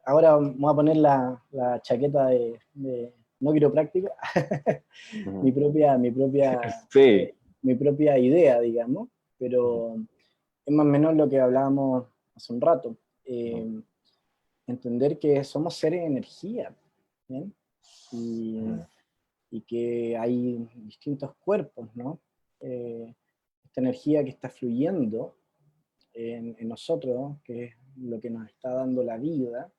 ahora voy a poner la chaqueta de no quiropráctica, mi Ujú. propia, mi propia, Sí. mi propia idea, digamos, Ujú, pero es más o menos lo que hablábamos hace un rato. ujú, Entender que somos seres de energía, ¿bien? ujú, Y que hay distintos cuerpos, ¿no? Eh, esta energía que está fluyendo en nosotros, que es lo que nos está dando la vida,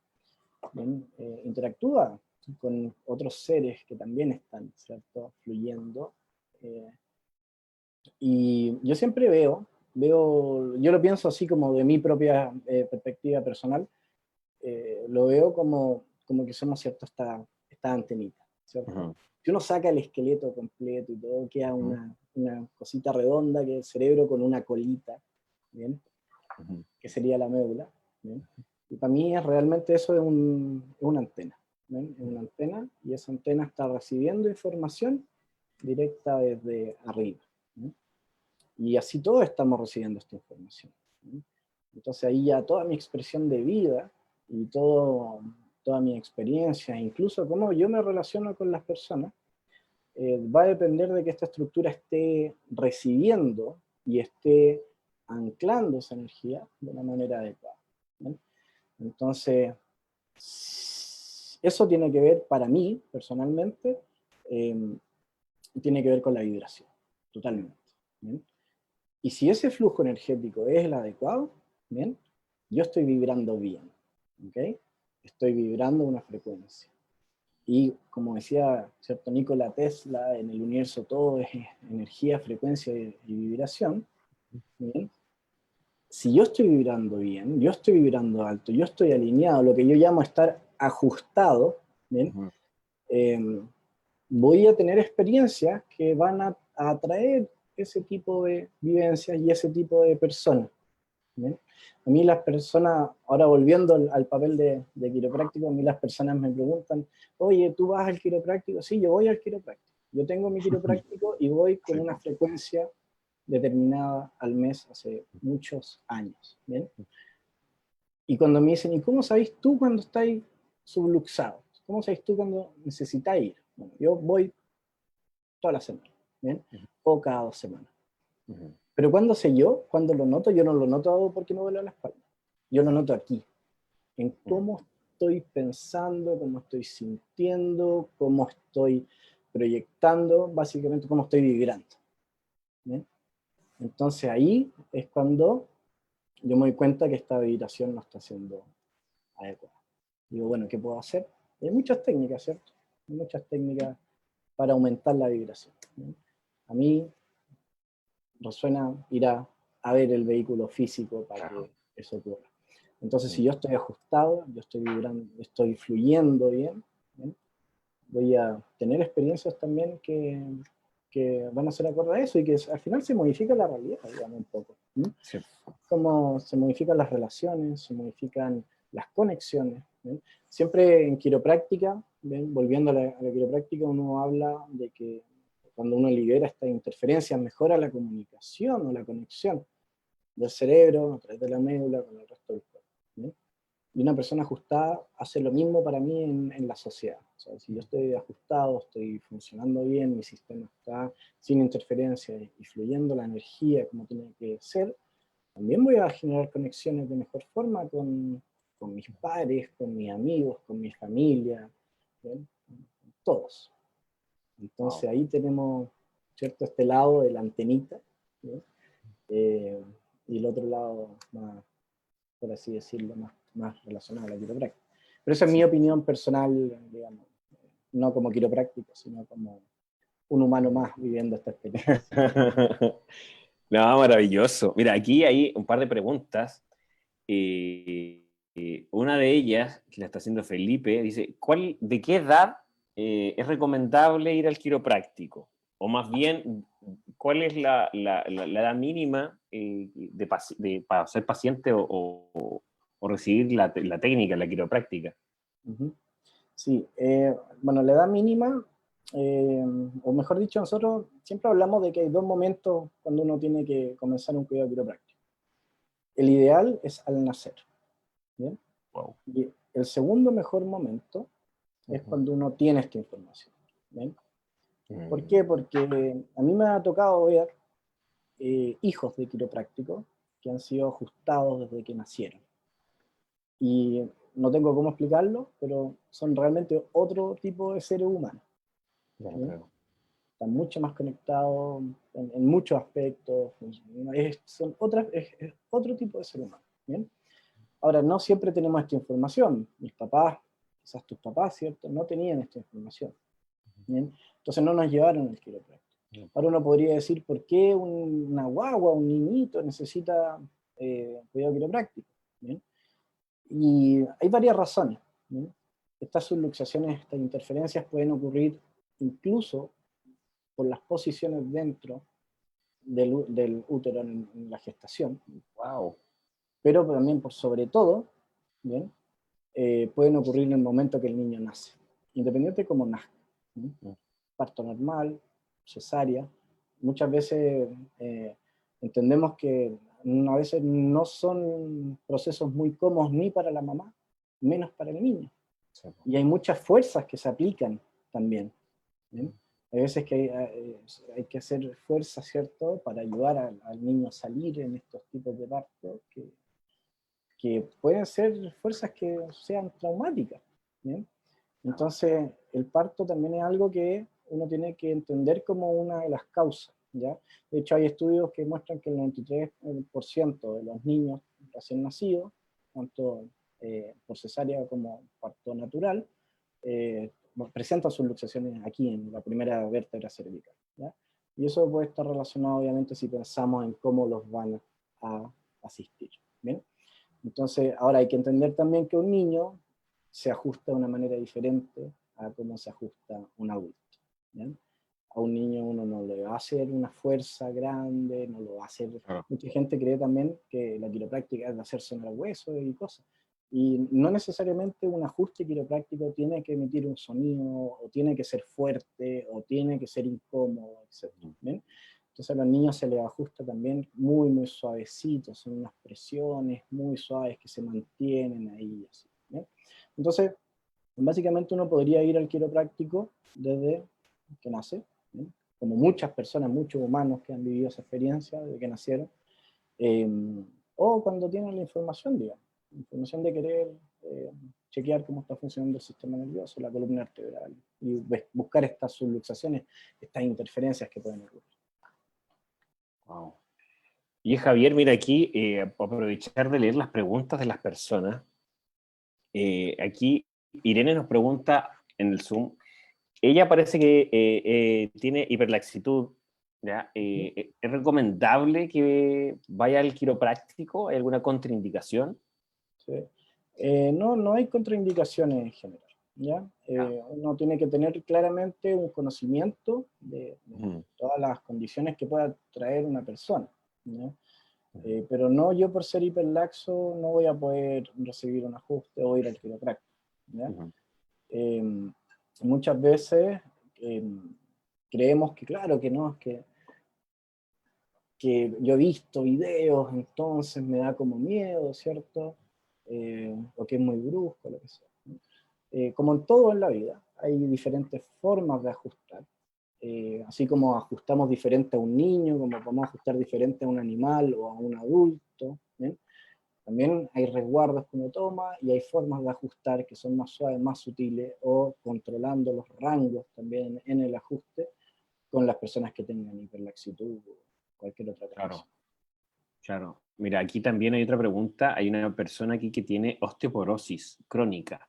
¿bien? Interactúa con otros seres que también están, ¿cierto?, fluyendo. Eh, y yo siempre yo lo pienso así como de mi propia perspectiva personal, lo veo como que somos, ¿cierto?, esta antenita, ¿cierto? ujú, Si uno saca el esqueleto completo y todo, queda ujú, una cosita redonda que es el cerebro con una colita, ¿bien? ujú. Que sería la médula, ¿bien? Y para mí realmente eso es una antena, ¿bien? Es una antena y esa antena está recibiendo información directa desde arriba, ¿bien? Y así todos estamos recibiendo esta información, ¿bien? Entonces ahí ya toda mi expresión de vida y toda mi experiencia, incluso cómo yo me relaciono con las personas, va a depender de que esta estructura esté recibiendo y esté anclando esa energía de una manera adecuada, ¿bien? Entonces, eso tiene que ver para mí, personalmente, eh, tiene que ver con la vibración, totalmente, ¿bien? Y si ese flujo energético es el adecuado, ¿bien? Yo estoy vibrando bien, ¿ok? Estoy vibrando una frecuencia. Y como decía, ¿cierto? Nikola Tesla, en el universo todo es energía, frecuencia y vibración, ¿bien? Si yo estoy vibrando bien, yo estoy vibrando alto, yo estoy alineado, lo que yo llamo estar ajustado, ¿bien? Voy a tener experiencias que van a atraer ese tipo de vivencias y ese tipo de personas. ¿Bien? A mí las personas, ahora volviendo al papel de quiropráctico, a mí las personas me preguntan, oye, ¿tú vas al quiropráctico? Sí, yo voy al quiropráctico. Yo tengo mi quiropráctico y voy con una frecuencia determinada al mes hace muchos años. ¿Bien? Y cuando me dicen, ¿y cómo sabéis tú cuando estáis subluxados? ¿Cómo sabéis tú cuando necesitáis ir? Bueno, yo voy toda la semana, ¿bien? O cada 2 semanas. Pero cuando sé yo, cuando lo noto, yo no lo noto porque me duele la espalda. Yo lo noto aquí, en cómo estoy pensando, cómo estoy sintiendo, cómo estoy proyectando, básicamente cómo estoy vibrando. ¿Bien? Entonces ahí es cuando yo me doy cuenta que esta vibración no está siendo adecuada. Digo, bueno, ¿qué puedo hacer? Hay muchas técnicas, ¿cierto? Hay muchas técnicas para aumentar la vibración. ¿Bien? A mí resuena ir a ver el vehículo físico para que eso ocurra. Entonces, si yo estoy ajustado, yo estoy vibrando, estoy fluyendo bien, ¿bien? Voy a tener experiencias también que van a ser acorde a eso y que al final se modifica la realidad, digamos, un poco. Sí. Como se modifican las relaciones, se modifican las conexiones. ¿Bien? Siempre en quiropráctica, ¿bien? Volviendo a la quiropráctica, uno habla de que cuando uno libera esta interferencia mejora la comunicación o la conexión del cerebro a través de la médula con el resto del cuerpo. ¿Bien? Y una persona ajustada hace lo mismo para mí en la sociedad. O sea, si yo estoy ajustado, estoy funcionando bien, mi sistema está sin interferencia y fluyendo la energía como tiene que ser, también voy a generar conexiones de mejor forma con mis padres, con mis amigos, con mi familia, ¿bien? Todos. Entonces ahí tenemos, ¿cierto? Este lado de la antenita, ¿bien? Y el otro lado más, por así decirlo, más relacionado a la quiropráctica. Pero esa es mi opinión personal, digamos, no como quiropráctico, sino como un humano más viviendo esta experiencia. No, maravilloso. Mira, aquí hay un par de preguntas. Una de ellas, que la está haciendo Felipe, dice, ¿de qué edad es recomendable ir al quiropráctico? O más bien, ¿cuál es la edad mínima para ser paciente o recibir la técnica, la quiropráctica? Sí, bueno, la edad mínima, o mejor dicho, nosotros siempre hablamos de que hay 2 momentos cuando uno tiene que comenzar un cuidado quiropráctico. El ideal es al nacer, ¿bien? Wow. Y el segundo mejor momento es cuando uno tiene esta información, ¿bien? ¿Por qué? Porque a mí me ha tocado ver hijos de quiroprácticos que han sido ajustados desde que nacieron. Y no tengo cómo explicarlo, pero son realmente otro tipo de seres humanos. Claro. Están mucho más conectados en muchos aspectos, es otro tipo de ser humano. ¿Bien? Ahora, no siempre tenemos esta información. Mis papás, quizás tus papás, ¿cierto? No tenían esta información. ¿Bien? Entonces no nos llevaron al quiropráctico. Ahora uno podría decir, ¿por qué una guagua, un niñito necesita cuidado quiropráctico? ¿Bien? Y hay varias razones. ¿Bien? Estas subluxaciones, estas interferencias pueden ocurrir incluso por las posiciones dentro del útero en la gestación. Wow. Pero también, por sobre todo, ¿bien? Pueden ocurrir en el momento que el niño nace, independiente de cómo nazca. Parto normal, cesárea. Muchas veces entendemos que a veces no son procesos muy cómodos ni para la mamá, menos para el niño. Sí. Y hay muchas fuerzas que se aplican también. ¿Bien? Hay veces que hay que hacer fuerza, ¿cierto?, para ayudar al niño a salir en estos tipos de partos que pueden ser fuerzas que sean traumáticas. ¿Bien? Entonces, el parto también es algo que uno tiene que entender como una de las causas. ¿ya? De hecho, hay estudios que muestran que el 93% de los niños recién nacidos, tanto por cesárea como parto natural, presentan sus luxaciones aquí en la primera vértebra cervical, ¿ya? Y eso puede estar relacionado, obviamente, si pensamos en cómo los van a asistir, ¿bien? Entonces, ahora hay que entender también que un niño se ajusta de una manera diferente a cómo se ajusta un adulto, ¿bien? A un niño uno no le va a hacer una fuerza grande, no lo va a hacer. Claro. Mucha gente cree también que la quiropráctica es de hacer sonar huesos y cosas. Y no necesariamente un ajuste quiropráctico tiene que emitir un sonido, o tiene que ser fuerte, o tiene que ser incómodo, etc. ¿Bien? Entonces a los niños se les ajusta también muy, muy suavecito, son unas presiones muy suaves que se mantienen ahí. Así, ¿bien? Entonces, básicamente uno podría ir al quiropráctico desde que nace, ¿bien? Como muchas personas, muchos humanos que han vivido esa experiencia desde que nacieron, eh, o cuando tienen la información, digamos, la información de querer chequear cómo está funcionando el sistema nervioso, la columna vertebral, y buscar estas subluxaciones, estas interferencias que pueden ocurrir. Wow. Y Javier, mira aquí, aprovechar de leer las preguntas de las personas. Aquí Irene nos pregunta en el Zoom, ella parece que tiene hiperlaxitud, ¿ya? ¿Es recomendable que vaya al quiropráctico? ¿Hay alguna contraindicación? ¿Sí? No, no hay contraindicaciones en general, ¿ya? Uno tiene que tener claramente un conocimiento de todas las condiciones que pueda traer una persona, ¿ya? Pero no, yo por ser hiperlaxo no voy a poder recibir un ajuste o ir al quiropráctico, ¿ya? Muchas veces eh, creemos que claro, que no, que yo he visto videos, entonces me da como miedo, ¿cierto? O que es muy brusco, lo que sea. Como en todo en la vida, hay diferentes formas de ajustar. Así como ajustamos diferente a un niño, como podemos ajustar diferente a un animal o a un adulto, ¿bien? También hay resguardos que uno toma y hay formas de ajustar que son más suaves, más sutiles, o controlando los rangos también en el ajuste con las personas que tengan hiperlaxitud o cualquier otra condición. Claro, claro. Mira, aquí también hay otra pregunta. Hay una persona aquí que tiene osteoporosis crónica,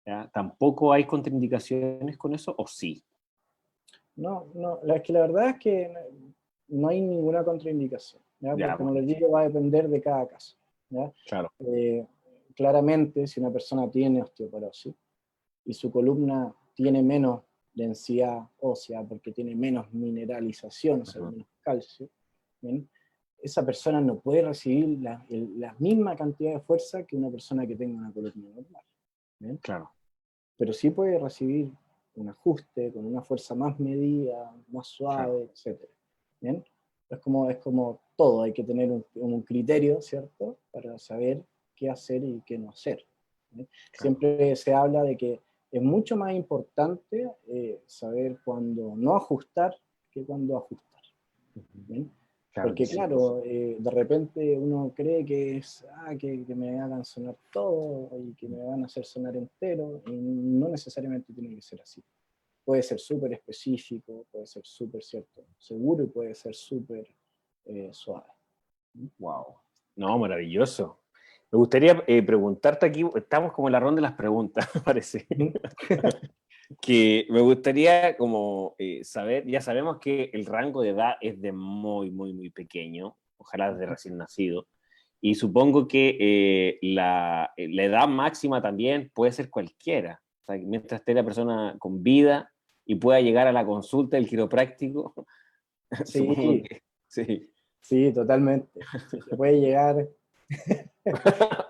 ¿ya? ¿Tampoco hay contraindicaciones con eso o sí? No, no, es que la verdad es que no hay ninguna contraindicación, ¿ya? Ya, Porque, como pues, les digo, va a depender de cada caso, ¿ya? claro. Eh, Claramente, si una persona tiene osteoporosis y su columna tiene menos densidad ósea porque tiene menos mineralización, o sea, Ajá. menos calcio, ¿bien? Esa persona no puede recibir la misma cantidad de fuerza que una persona que tenga una columna normal, ¿bien? Claro, Pero sí puede recibir un ajuste con una fuerza más medida, más claro, suave, etc. ¿Bien? Es como todo, hay que tener un criterio, ¿cierto? Para saber qué hacer y qué no hacer. ¿Bien? claro. Siempre se habla de que es mucho más importante saber cuándo no ajustar que cuándo ajustar. ¿Bien? Claro que Porque sí. claro, de repente uno cree que es que me hagan sonar todo y que me van a hacer sonar entero, y no necesariamente tiene que ser así. Puede ser súper específico, puede ser súper cierto, seguro, y puede ser súper suave. Wow. No, maravilloso. Me gustaría preguntarte aquí, estamos como en la ronda de las preguntas, parece. Que me gustaría como saber, ya sabemos que el rango de edad es de muy, muy, muy pequeño, ojalá de recién nacido, y supongo que la edad máxima también puede ser cualquiera, o sea, mientras esté la persona con vida y pueda llegar a la consulta del quiropráctico, supongo Sí, que sí. sí, totalmente. Sí, se puede llegar.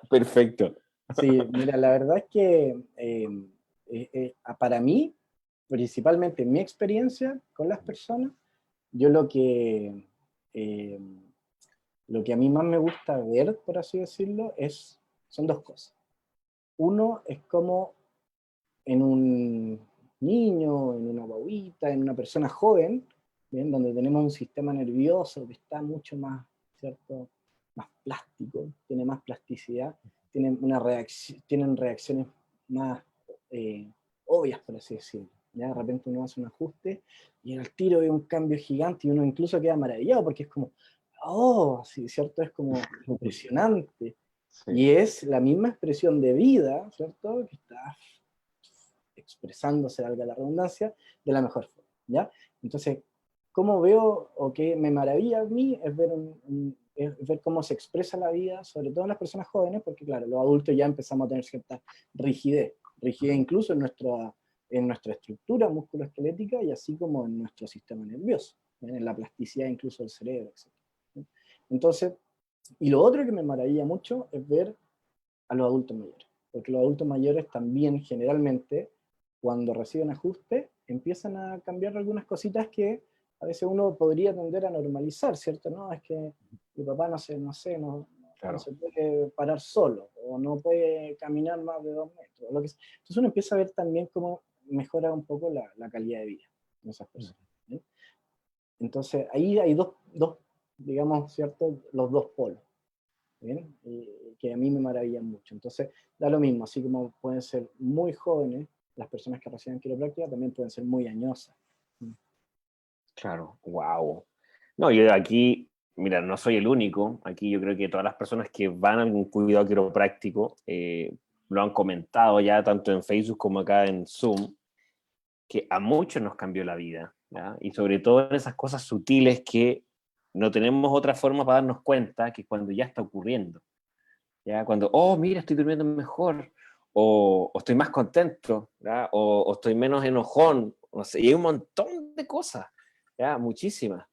Perfecto. Sí, mira, la verdad es que para mí, principalmente en mi experiencia con las personas, yo eh, lo que a mí más me gusta ver, por así decirlo, son dos cosas. Uno es como en un niño, en una guaguita, en una persona joven, ¿bien? Donde tenemos un sistema nervioso que está mucho más, ¿cierto? Más plástico, tiene más plasticidad, tienen reacciones más obvias, por así decirlo. ya de repente uno hace un ajuste y al tiro ve un cambio gigante y uno incluso queda maravillado porque es como, oh, sí, ¿cierto? Es como impresionante. Sí. Y es la misma expresión de vida, ¿cierto? Que está expresándose, valga la redundancia, de la mejor forma, ¿ya? Entonces, ¿cómo veo o qué me maravilla a mí es ver, es ver cómo se expresa la vida, sobre todo en las personas jóvenes, porque claro, los adultos ya empezamos a tener cierta rigidez, rigidez incluso en nuestra estructura musculoesquelética y así como en nuestro sistema nervioso, en la plasticidad incluso del cerebro, etc. Entonces, y lo otro que me maravilla mucho es ver a los adultos mayores, porque los adultos mayores también generalmente, cuando reciben ajuste, empiezan a cambiar algunas cositas que a veces uno podría tender a normalizar, ¿cierto? No, es que mi papá no Claro. se puede parar solo, o no puede caminar más de 2 metros, lo que sea. Entonces uno empieza a ver también cómo mejora un poco la calidad de vida de esas personas. ¿Bien? Entonces ahí hay dos, digamos, ¿cierto? Los dos polos. ¿Bien? Que a mí me maravillan mucho. Entonces, da lo mismo, así como pueden ser muy jóvenes, las personas que reciben quiropráctica también pueden ser muy añosas. Claro, wow. No, yo aquí, mira, no soy el único. Aquí yo creo que todas las personas que van a algún cuidado quiropráctico lo han comentado ya tanto en Facebook como acá en Zoom, que a muchos nos cambió la vida, ¿ya? Y sobre todo en esas cosas sutiles que no tenemos otra forma para darnos cuenta que cuando ya está ocurriendo, ¿ya? Cuando, oh, mira, estoy durmiendo mejor, o estoy más contento, ¿ya? O estoy menos enojón, no sé, y hay un montón de cosas, ¿ya? Muchísimas.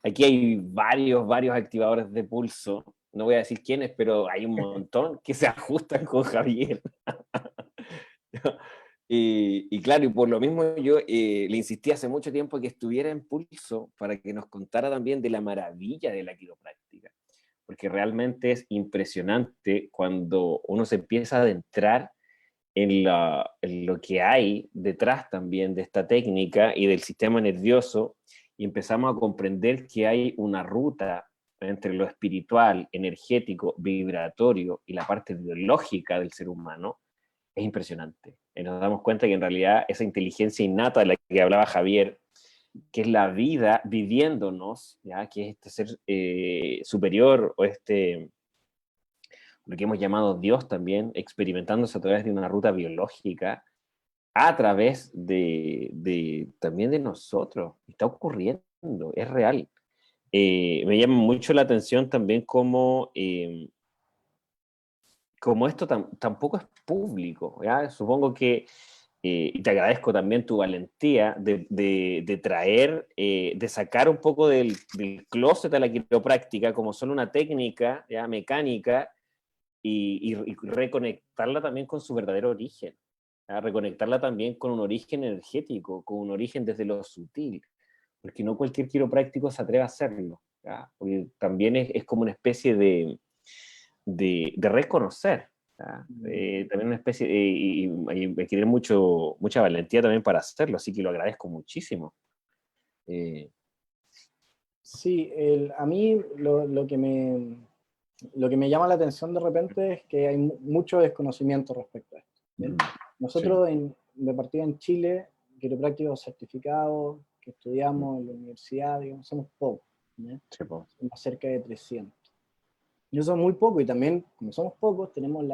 Aquí hay varios activadores de pulso, no voy a decir quiénes, pero hay un montón que se ajustan con Javier. Y claro, y por lo mismo yo le insistí hace mucho tiempo que estuviera en Pulso para que nos contara también de la maravilla de la quiropráctica, porque realmente es impresionante cuando uno se empieza a adentrar en lo que hay detrás también de esta técnica y del sistema nervioso, y empezamos a comprender que hay una ruta entre lo espiritual, energético, vibratorio y la parte biológica del ser humano. Es impresionante. Y nos damos cuenta que en realidad esa inteligencia innata de la que hablaba Javier, que es la vida viviéndonos, ¿ya? Que es este ser superior o lo que hemos llamado Dios también, experimentándose a través de una ruta biológica, a través también de nosotros. Está ocurriendo, es real. Me llama mucho la atención también como esto tampoco es público, ¿ya? Supongo que, y te agradezco también tu valentía de traer, de sacar un poco del closet a la quiropráctica como solo una técnica, ¿ya? Mecánica, y reconectarla también con su verdadero origen, ¿ya? Reconectarla también con un origen energético, con un origen desde lo sutil, porque no cualquier quiropráctico se atreve a hacerlo, ¿ya? Porque también es como una especie de reconocer, ¿ya? También una especie, y hay que tener mucha valentía también para hacerlo, así que lo agradezco muchísimo. Eh, Sí, a mí lo que me llama la atención de repente es que hay mucho desconocimiento respecto a esto. ¿Bien? sí, Nosotros de partida en Chile, quiroprácticos certificados que estudiamos en la universidad, digamos, somos pocos, ¿ya? sí, po, Somos cerca de 300. Y eso es muy poco y también, como somos pocos, tenemos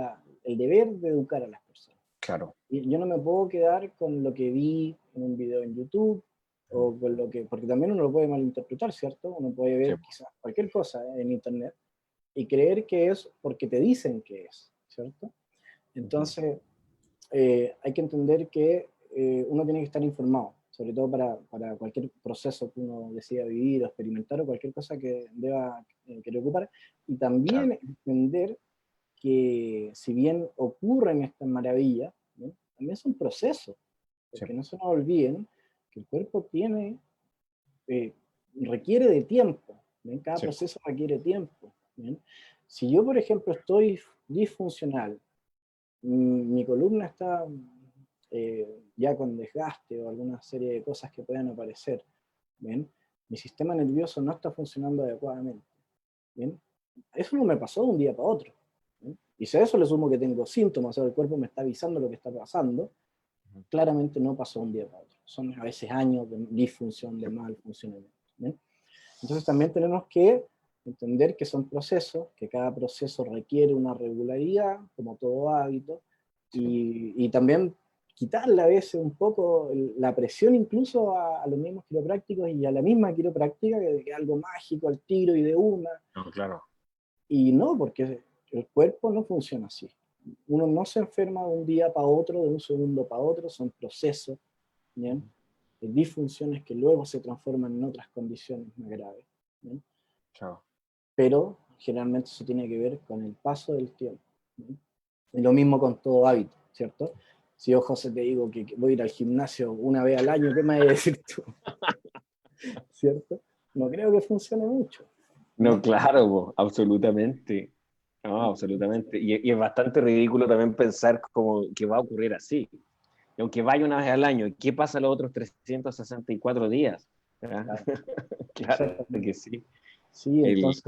el deber de educar a las personas. claro. Y yo no me puedo quedar con lo que vi en un video en YouTube o con lo que, porque también uno lo puede malinterpretar, ¿cierto? Uno puede Sí, ver quizás cualquier cosa en internet y creer que es porque te dicen que es, ¿cierto? Entonces, hay que entender que uno tiene que estar informado, sobre todo para cualquier proceso que uno decida vivir o experimentar o cualquier cosa que deba querer ocupar, y claro. también entender que si bien ocurren estas maravillas, ¿no? También son procesos, Sí, porque no se nos olviden que el cuerpo eh, requiere de tiempo, ¿bien? Cada sí, proceso requiere tiempo. ¿Bien? Si yo, por ejemplo, estoy disfuncional, mi columna está ya con desgaste o alguna serie de cosas que puedan aparecer, ¿bien? Mi sistema nervioso no está funcionando adecuadamente, ¿bien? Eso no me pasó de un día para otro. ¿Sí? Y si a eso le sumo que tengo síntomas, o sea, el cuerpo me está avisando lo que está pasando, claramente no pasó de un día para otro. Son a veces años de disfunción, de mal funcionamiento. ¿Bien? Entonces también tenemos que entender que son procesos, que cada proceso requiere una regularidad, como todo hábito, y también quitarle a veces un poco la presión incluso a los mismos quiroprácticos y a la misma quiropráctica, que es algo mágico al tiro y de una. No, claro. Y no, porque el cuerpo no funciona así. Uno no se enferma de un día para otro, de un segundo para otro, son procesos, ¿bien? De disfunciones que luego se transforman en otras condiciones más graves. ¿Bien? Claro. Pero generalmente eso tiene que ver con el paso del tiempo. ¿Bien? Y lo mismo con todo hábito, ¿cierto? Si yo, José, te digo que voy a ir al gimnasio una vez al año, ¿qué me vas a decir tú? ¿Cierto? No creo que funcione mucho. No, ¿No? claro, po, absolutamente. No, absolutamente. Y es bastante ridículo también pensar como que va a ocurrir así. Y aunque vaya una vez al año, ¿qué pasa los otros 364 días? ¿Ya? Claro, Claro exactamente. que sí. Sí, El, entonces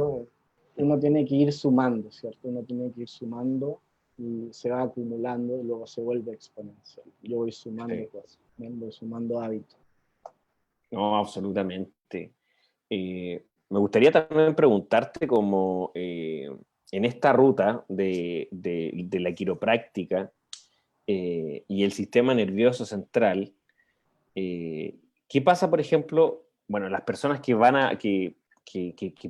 uno tiene que ir sumando, ¿cierto? Uno tiene que ir sumando y se va acumulando y luego se vuelve exponencial. Yo voy sumando sí. cosas, ¿bien? Voy sumando hábitos. No, absolutamente. Me gustaría también preguntarte como en esta ruta de la quiropráctica y el sistema nervioso central, eh, ¿qué pasa, por ejemplo, bueno, las personas que van a, que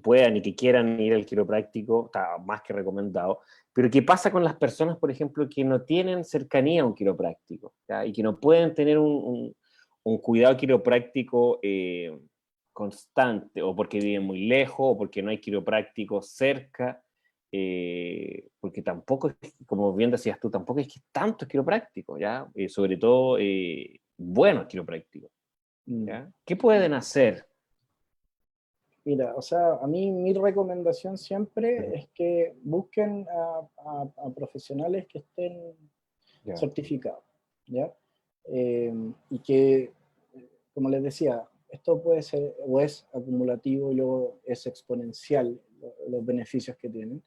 puedan y que quieran ir al quiropráctico, está más que recomendado, pero ¿qué pasa con las personas, por ejemplo, que no tienen cercanía a un quiropráctico, ¿ya? Y que no pueden tener un cuidado quiropráctico constante, o porque viven muy lejos, o porque no hay quiropráctico cerca? Porque tampoco, como bien decías tú, tampoco es que tanto quiropráctico, ¿ya? Sobre todo buenos quiroprácticos, Mm. ¿ya? ¿Qué pueden hacer? Mira, o sea, a mí mi recomendación Ujú. siempre es que busquen a profesionales que estén Ya. certificados, ¿ya? Y que, como les decía, esto puede ser o es acumulativo y luego es exponencial los beneficios que tienen.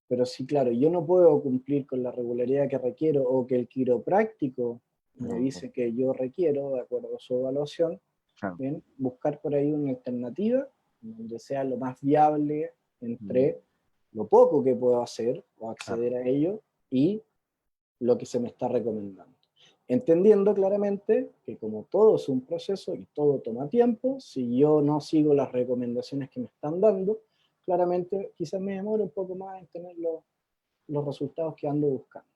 Pero sí, claro, yo no puedo cumplir con la regularidad que requiero o que el quiropráctico me No, dice que yo requiero, de acuerdo a su evaluación, claro. ¿bien? Buscar por ahí una alternativa donde sea lo más viable Mm, entre lo poco que puedo hacer o claro. acceder a ello y lo que se me está recomendando. Entendiendo claramente que como todo es un proceso y todo toma tiempo, si yo no sigo las recomendaciones que me están dando, claramente quizás me demore un poco más en tener los resultados que ando buscando.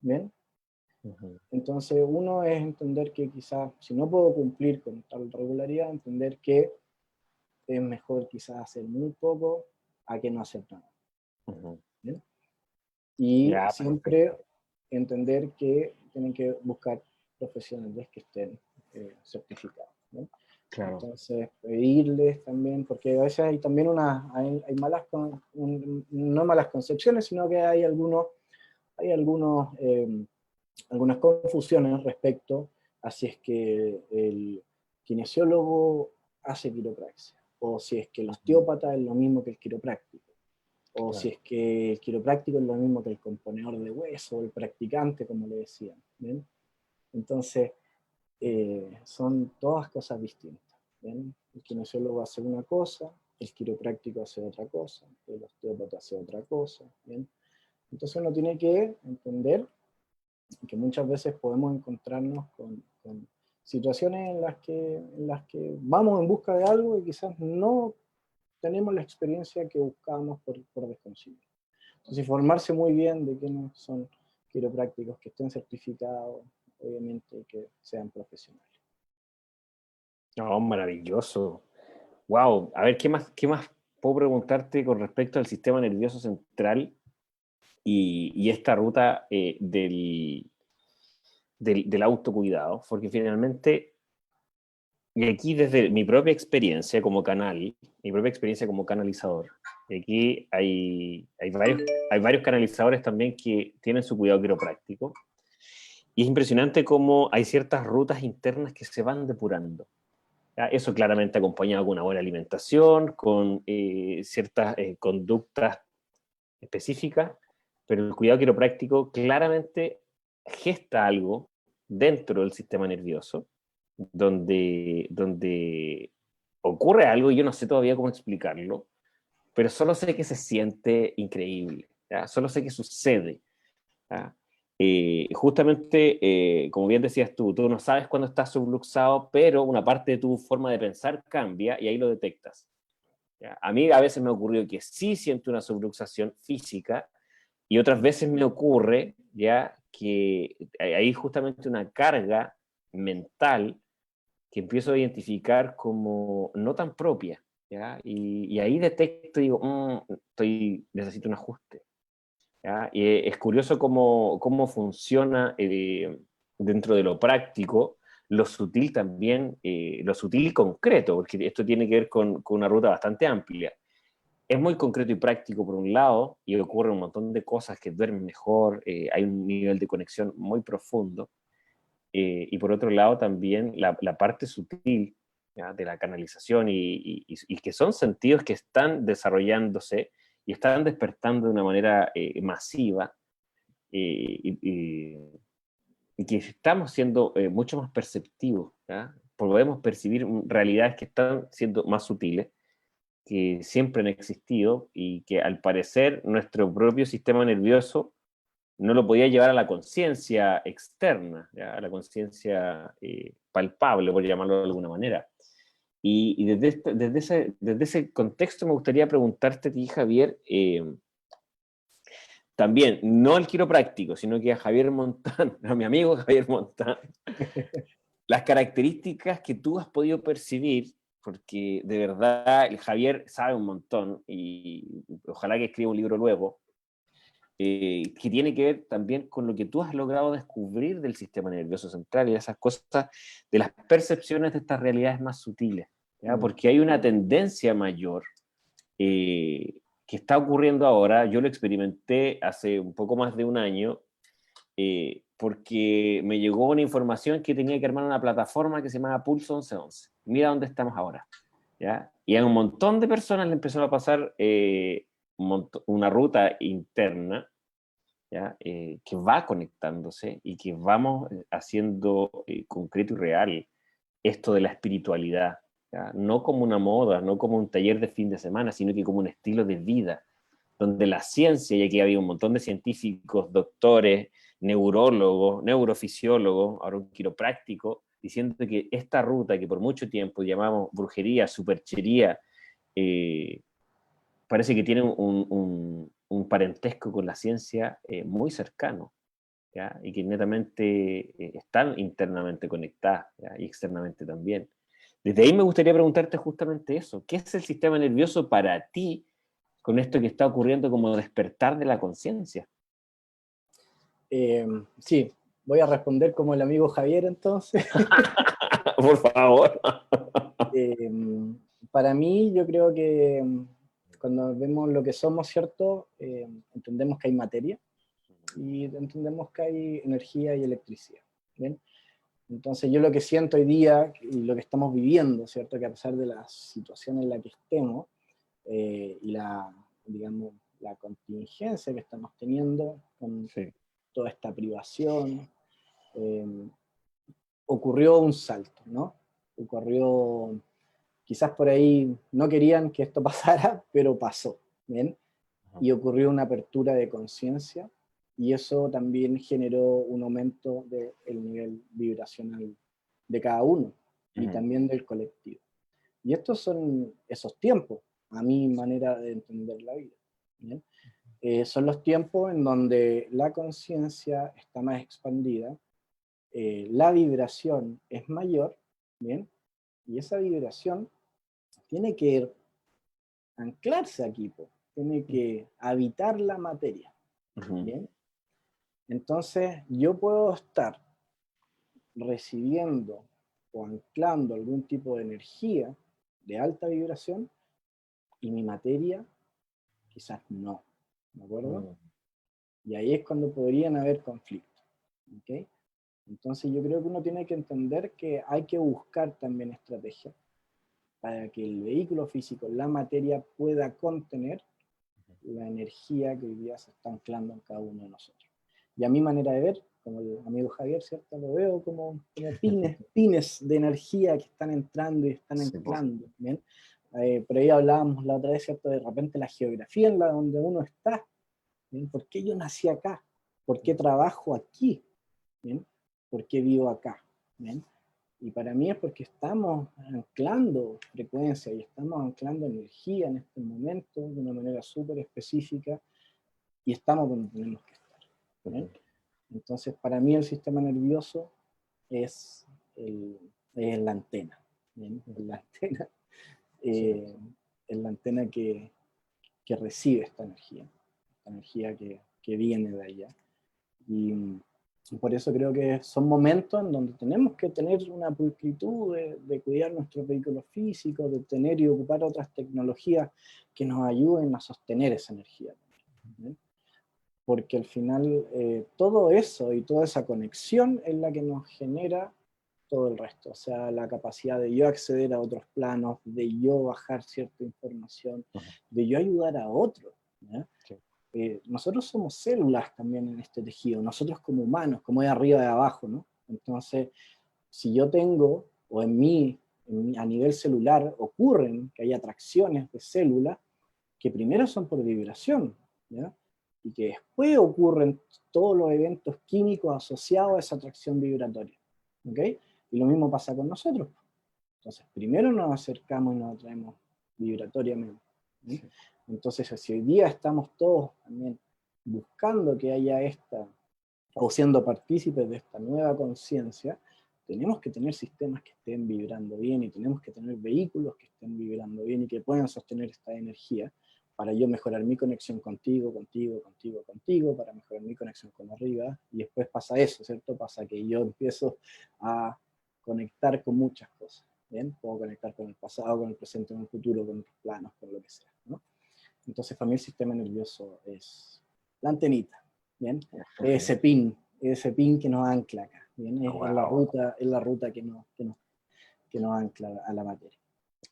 ¿Bien? Ujú. Entonces uno es entender que quizás si no puedo cumplir con tal regularidad, entender que es mejor quizás hacer muy poco a que no hacer nada. Ujú. ¿Bien? Y Ya, siempre perfecto. entender que tienen que buscar profesionales que estén certificados. ¿No? Claro. Entonces, pedirles también, porque a veces hay también hay malas, no malas concepciones, sino que hay algunas confusiones respecto a si es que el kinesiólogo hace quiropraxia, o si es que el Ujú. osteópata es lo mismo que el quiropráctico, o si Claro. es que el quiropráctico es lo mismo que el componedor de hueso, o el practicante, como le decían. ¿Bien? Entonces, son todas cosas distintas. ¿Bien? El kinesiólogo hace una cosa, el quiropráctico hace otra cosa, el osteópata hace otra cosa. ¿Bien? Entonces uno tiene que entender que muchas veces podemos encontrarnos con situaciones en las que vamos en busca de algo y quizás no tenemos la experiencia que buscábamos por desconocimiento. Entonces, informarse muy bien de quiénes son quiroprácticos que estén certificados, obviamente que sean profesionales. No, maravilloso. Wow. A ver, qué más puedo preguntarte con respecto al sistema nervioso central y esta ruta del autocuidado? Porque finalmente, y aquí desde mi propia experiencia como canal, mi propia experiencia como canalizador, aquí hay varios canalizadores también que tienen su cuidado quiropráctico. Y es impresionante cómo hay ciertas rutas internas que se van depurando. ¿Ya? Eso claramente acompañado con una buena alimentación, con ciertas conductas específicas, pero el cuidado quiropráctico claramente gesta algo dentro del sistema nervioso, donde ocurre algo, y yo no sé todavía cómo explicarlo, pero solo sé que se siente increíble, ¿ya? Solo sé que sucede, ¿ya? Justamente, como bien decías tú no sabes cuándo estás subluxado, pero una parte de tu forma de pensar cambia y ahí lo detectas, ¿ya? A mí a veces me ocurrió que sí siento una subluxación física y otras veces me ocurre ya que hay justamente una carga mental que empiezo a identificar como no tan propia, ¿ya? Y ahí detecto y digo, necesito un ajuste, ¿ya? Y es curioso cómo funciona dentro de lo práctico, lo sutil también, lo sutil y concreto, porque esto tiene que ver con una ruta bastante amplia. Es muy concreto y práctico por un lado, y ocurre un montón de cosas que duermen mejor, hay un nivel de conexión muy profundo, y por otro lado también la parte sutil, ¿ya? De la canalización y que son sentidos que están desarrollándose y están despertando de una manera masiva, y, y que estamos siendo mucho más perceptivos, ¿ya? Podemos percibir realidades que están siendo más sutiles, que siempre han existido y que al parecer nuestro propio sistema nervioso no lo podía llevar a la conciencia externa, ¿ya? A la conciencia palpable, por llamarlo de alguna manera. Y desde ese contexto me gustaría preguntarte a ti, Javier, también, no al quiropráctico, sino que a Javier Montán, a mi amigo Javier Montán, las características que tú has podido percibir, porque de verdad el Javier sabe un montón y ojalá que escriba un libro luego, que tiene que ver también con lo que tú has logrado descubrir del sistema nervioso central y de esas cosas, de las percepciones de estas realidades más sutiles, ¿ya? Porque hay una tendencia mayor que está ocurriendo ahora. Yo lo experimenté hace un poco más de un año, porque me llegó una información que tenía que armar una plataforma que se llamaba Pulso 1111. Mira dónde estamos ahora, ¿ya? Y a un montón de personas le empezaron a pasar una ruta interna, ¿ya? Que va conectándose y que vamos haciendo concreto y real esto de la espiritualidad, ¿ya? No como una moda, no como un taller de fin de semana, sino que como un estilo de vida, donde la ciencia, y aquí había un montón de científicos, doctores, neurólogos, neurofisiólogos, ahora un quiropráctico, diciendo que esta ruta que por mucho tiempo llamamos brujería, superchería, eh, parece que tiene un parentesco con la ciencia muy cercano, ¿ya? Y que netamente están internamente conectadas, ¿ya? Y externamente también. Desde ahí me gustaría preguntarte justamente eso. ¿Qué es el sistema nervioso para ti con esto que está ocurriendo como despertar de la conciencia? Sí, voy a responder como el amigo Javier entonces. Por favor. Eh, para mí, yo creo que cuando vemos lo que somos, ¿cierto? Entendemos que hay materia y entendemos que hay energía y electricidad, ¿bien? Entonces yo lo que siento hoy día y lo que estamos viviendo, ¿cierto? Que a pesar de la situación en la que estemos y la, digamos, la contingencia que estamos teniendo con Sí. toda esta privación, eh, ocurrió un salto, ¿no? Ocurrió, quizás por ahí no querían que esto pasara, pero pasó, ¿bien? Y ocurrió una apertura de conciencia y eso también generó un aumento del nivel vibracional de cada uno y también del colectivo. Y estos son esos tiempos, a mi manera de entender la vida, ¿bien? Son los tiempos en donde la conciencia está más expandida, la vibración es mayor, ¿bien? Y esa vibración tiene que anclarse aquí, tiene que habitar la materia, ¿bien? Entonces yo puedo estar recibiendo o anclando algún tipo de energía de alta vibración y mi materia quizás no, ¿de acuerdo? Y ahí es cuando podrían haber conflictos, ¿ok? Entonces yo creo que uno tiene que entender que hay que buscar también estrategias para que el vehículo físico, la materia, pueda contener la energía que hoy día se está anclando en cada uno de nosotros. Y a mi manera de ver, como el amigo Javier, ¿cierto? Lo veo como pines de energía que están entrando y están Sí, po. anclando, ¿bien? Por ahí hablábamos la otra vez, ¿cierto? De repente la geografía en la donde uno está, ¿bien? ¿Por qué yo nací acá? ¿Por qué trabajo aquí? ¿Bien? ¿Por qué vivo acá? ¿Bien? Y para mí es porque estamos anclando frecuencia y estamos anclando energía en este momento de una manera súper específica y estamos donde tenemos que estar. ¿Bien? Entonces, para mí el sistema nervioso es, es la antena. ¿Bien? Es la antena, Sí. es la antena que recibe esta energía que viene de allá. Y por eso creo que son momentos en donde tenemos que tener una pulcritud de cuidar nuestros vehículos físicos, de tener y ocupar otras tecnologías que nos ayuden a sostener esa energía. ¿Sí? Porque al final todo eso y toda esa conexión es la que nos genera todo el resto, o sea, la capacidad de yo acceder a otros planos, de yo bajar cierta información, de yo ayudar a otros. Sí. Nosotros somos células también en este tejido, nosotros como humanos, como de arriba y de abajo, ¿no? Entonces, si yo tengo, o a nivel celular, ocurren que hay atracciones de células que primero son por vibración, ¿ya? Y que después ocurren todos los eventos químicos asociados a esa atracción vibratoria, ¿ok? Y lo mismo pasa con nosotros. Entonces, primero nos acercamos y nos atraemos vibratoriamente. ¿Sí? Entonces, si hoy día estamos todos también buscando que haya esta, o siendo partícipes de esta nueva conciencia, tenemos que tener sistemas que estén vibrando bien y tenemos que tener vehículos que estén vibrando bien y que puedan sostener esta energía para yo mejorar mi conexión contigo, para mejorar mi conexión con arriba, y después pasa eso, ¿cierto? Pasa que yo empiezo a conectar con muchas cosas, ¿bien? Puedo conectar con el pasado, con el presente, con el futuro, con otros planos, con lo que sea, ¿no? Entonces, para mí el sistema nervioso es la antenita, ¿bien? Ese pin que nos ancla acá, ¿bien? Wow. Es la ruta que nos ancla a la materia.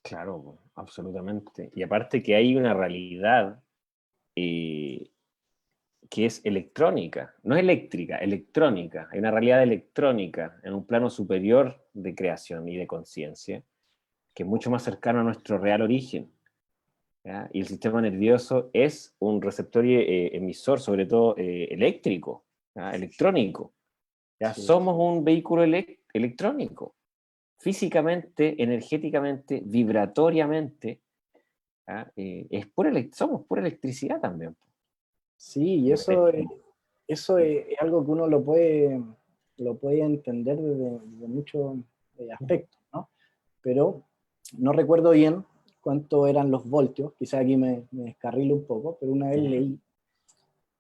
Claro, absolutamente. Y aparte que hay una realidad eh, que es electrónica, no eléctrica, electrónica. Hay una realidad electrónica en un plano superior de creación y de conciencia, que es mucho más cercano a nuestro real origen. ¿Ya? Y el sistema nervioso es un receptor y emisor, sobre todo eléctrico, ¿ya? Electrónico. ¿Ya? Sí. Somos un vehículo electrónico, físicamente, energéticamente, vibratoriamente. ¿Ya? Somos pura electricidad también. Sí, y eso es algo que uno lo puede entender desde muchos aspectos, ¿no? Pero no recuerdo bien cuánto eran los voltios, quizá aquí me descarrilo un poco, pero una vez leí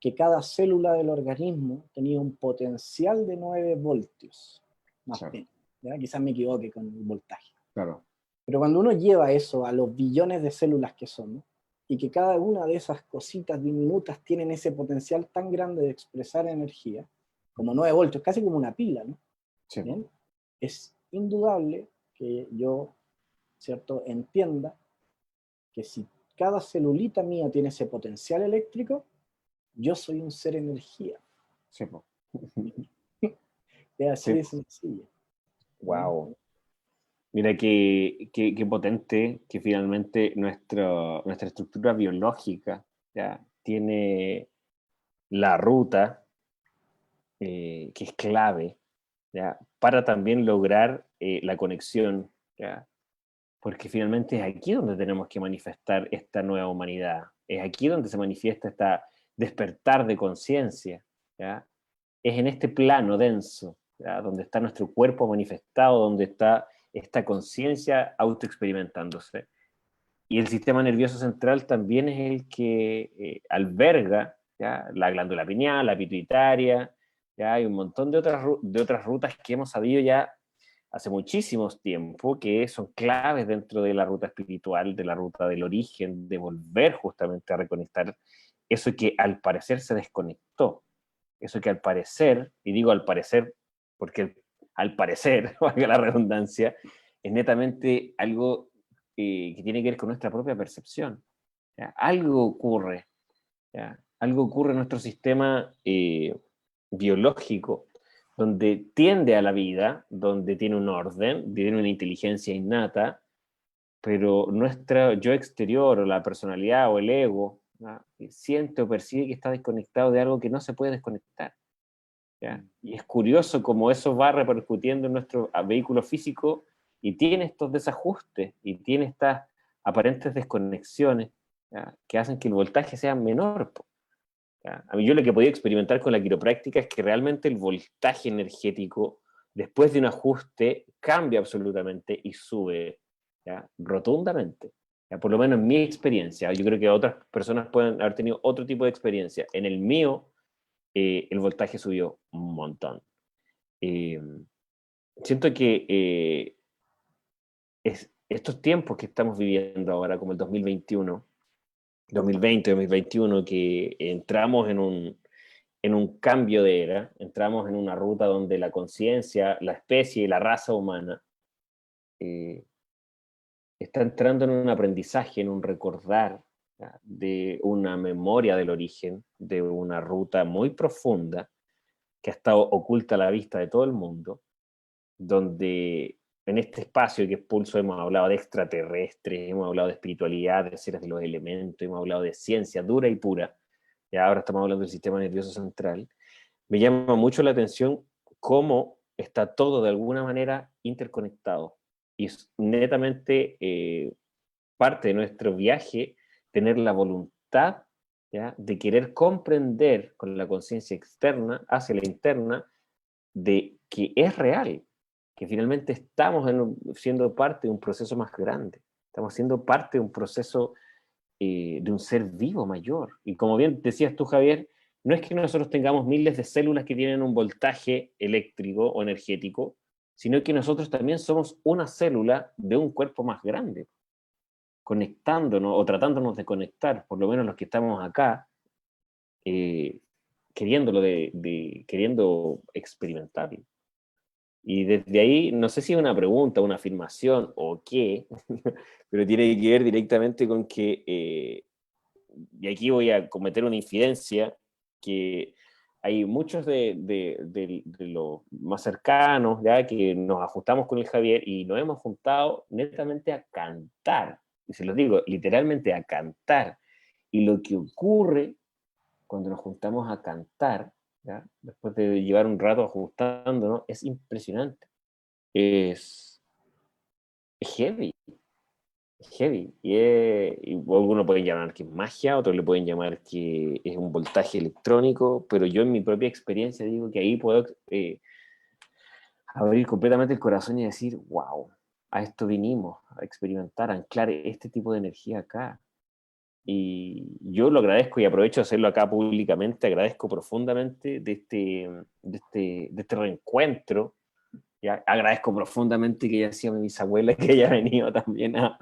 que cada célula del organismo tenía un potencial de 9 voltios, más o Claro, menos. ¿Ya? Quizás me equivoque con el voltaje. claro. Pero cuando uno lleva eso a los billones de células que somos, y que cada una de esas cositas diminutas tienen ese potencial tan grande de expresar energía, como 9 voltios, casi como una pila, ¿no? Sí, ¿Bien? Es indudable que yo, ¿cierto?, entienda que si cada celulita mía tiene ese potencial eléctrico, yo soy un ser energía. sí, Es así sí. de sencillo. ¿Bien? Wow. Mira qué potente que finalmente nuestra estructura biológica ya tiene la ruta que es clave ya, para también lograr la conexión, ya, porque finalmente es aquí donde tenemos que manifestar esta nueva humanidad, es aquí donde se manifiesta esta despertar de conciencia, ¿ya? Es en este plano denso, ¿ya? Donde está nuestro cuerpo manifestado, donde está esta conciencia autoexperimentándose. Y el sistema nervioso central también es el que alberga, ¿ya? La glándula pineal, la pituitaria, ¿ya? Hay un montón de otras rutas que hemos sabido ya hace muchísimos tiempo que son claves dentro de la ruta espiritual, de la ruta del origen, de volver justamente a reconectar eso que al parecer se desconectó, eso que al parecer, y digo al parecer porque al parecer, valga la redundancia, es netamente algo que tiene que ver con nuestra propia percepción. ¿Ya? Algo ocurre, ¿ya? Algo ocurre en nuestro sistema biológico donde tiende a la vida, donde tiene un orden, tiene una inteligencia innata, pero nuestro yo exterior o la personalidad o el ego, ¿no? Siente o percibe que está desconectado de algo que no se puede desconectar. ¿Ya? Y es curioso cómo eso va repercutiendo en nuestro vehículo físico y tiene estos desajustes y tiene estas aparentes desconexiones, ¿ya? Que hacen que el voltaje sea menor. ¿Ya? A mí yo lo que he podido experimentar con la quiropráctica es que realmente el voltaje energético después de un ajuste cambia absolutamente y sube, ¿ya? Rotundamente. ¿Ya? Por lo menos en mi experiencia. Yo creo que otras personas pueden haber tenido otro tipo de experiencia. En el mío, el voltaje subió un montón. Eh, Siento que estos tiempos que estamos viviendo ahora, como el 2021, 2020, 2021, que entramos en un cambio de era, entramos en una ruta donde la conciencia, la especie y la raza humana eh, está entrando en un aprendizaje, en un recordar, ¿ya? De una memoria del origen, de una ruta muy profunda que ha estado oculta a la vista de todo el mundo, donde en este espacio que es Pulso hemos hablado de extraterrestres, hemos hablado de espiritualidad, de seres de los elementos, hemos hablado de ciencia dura y pura, y ahora estamos hablando del sistema nervioso central. Me llama mucho la atención cómo está todo de alguna manera interconectado. Y es netamente parte de nuestro viaje tener la voluntad, ¿ya? De querer comprender con la conciencia externa hacia la interna de que es real, que finalmente estamos siendo parte de un proceso más grande, estamos siendo parte de un proceso de un ser vivo mayor. Y como bien decías tú, Javier, no es que nosotros tengamos miles de células que tienen un voltaje eléctrico o energético, sino que nosotros también somos una célula de un cuerpo más grande, conectándonos o tratándonos de conectar, por lo menos los que estamos acá, eh, queriendo experimentarlo. Y desde ahí, no sé si es una pregunta, una afirmación o qué, pero tiene que ver directamente con que y aquí voy a cometer una infidencia, que hay muchos de los más cercanos, ya que nos ajustamos con el Javier y nos hemos juntado netamente a cantar, y se los digo, literalmente a cantar. Y lo que ocurre cuando nos juntamos a cantar, ¿ya? Después de llevar un rato ajustándonos, es impresionante. Es, es heavy. Heavy. Y algunos pueden llamar que es magia, otros le pueden llamar que es un voltaje electrónico, pero yo en mi propia experiencia digo que ahí puedo abrir completamente el corazón y decir, wow, a esto vinimos, a experimentar, a anclar este tipo de energía acá. Y yo lo agradezco y aprovecho de hacerlo acá públicamente, agradezco profundamente de este reencuentro. Ya, agradezco profundamente que haya sido mi bisabuela que haya venido también a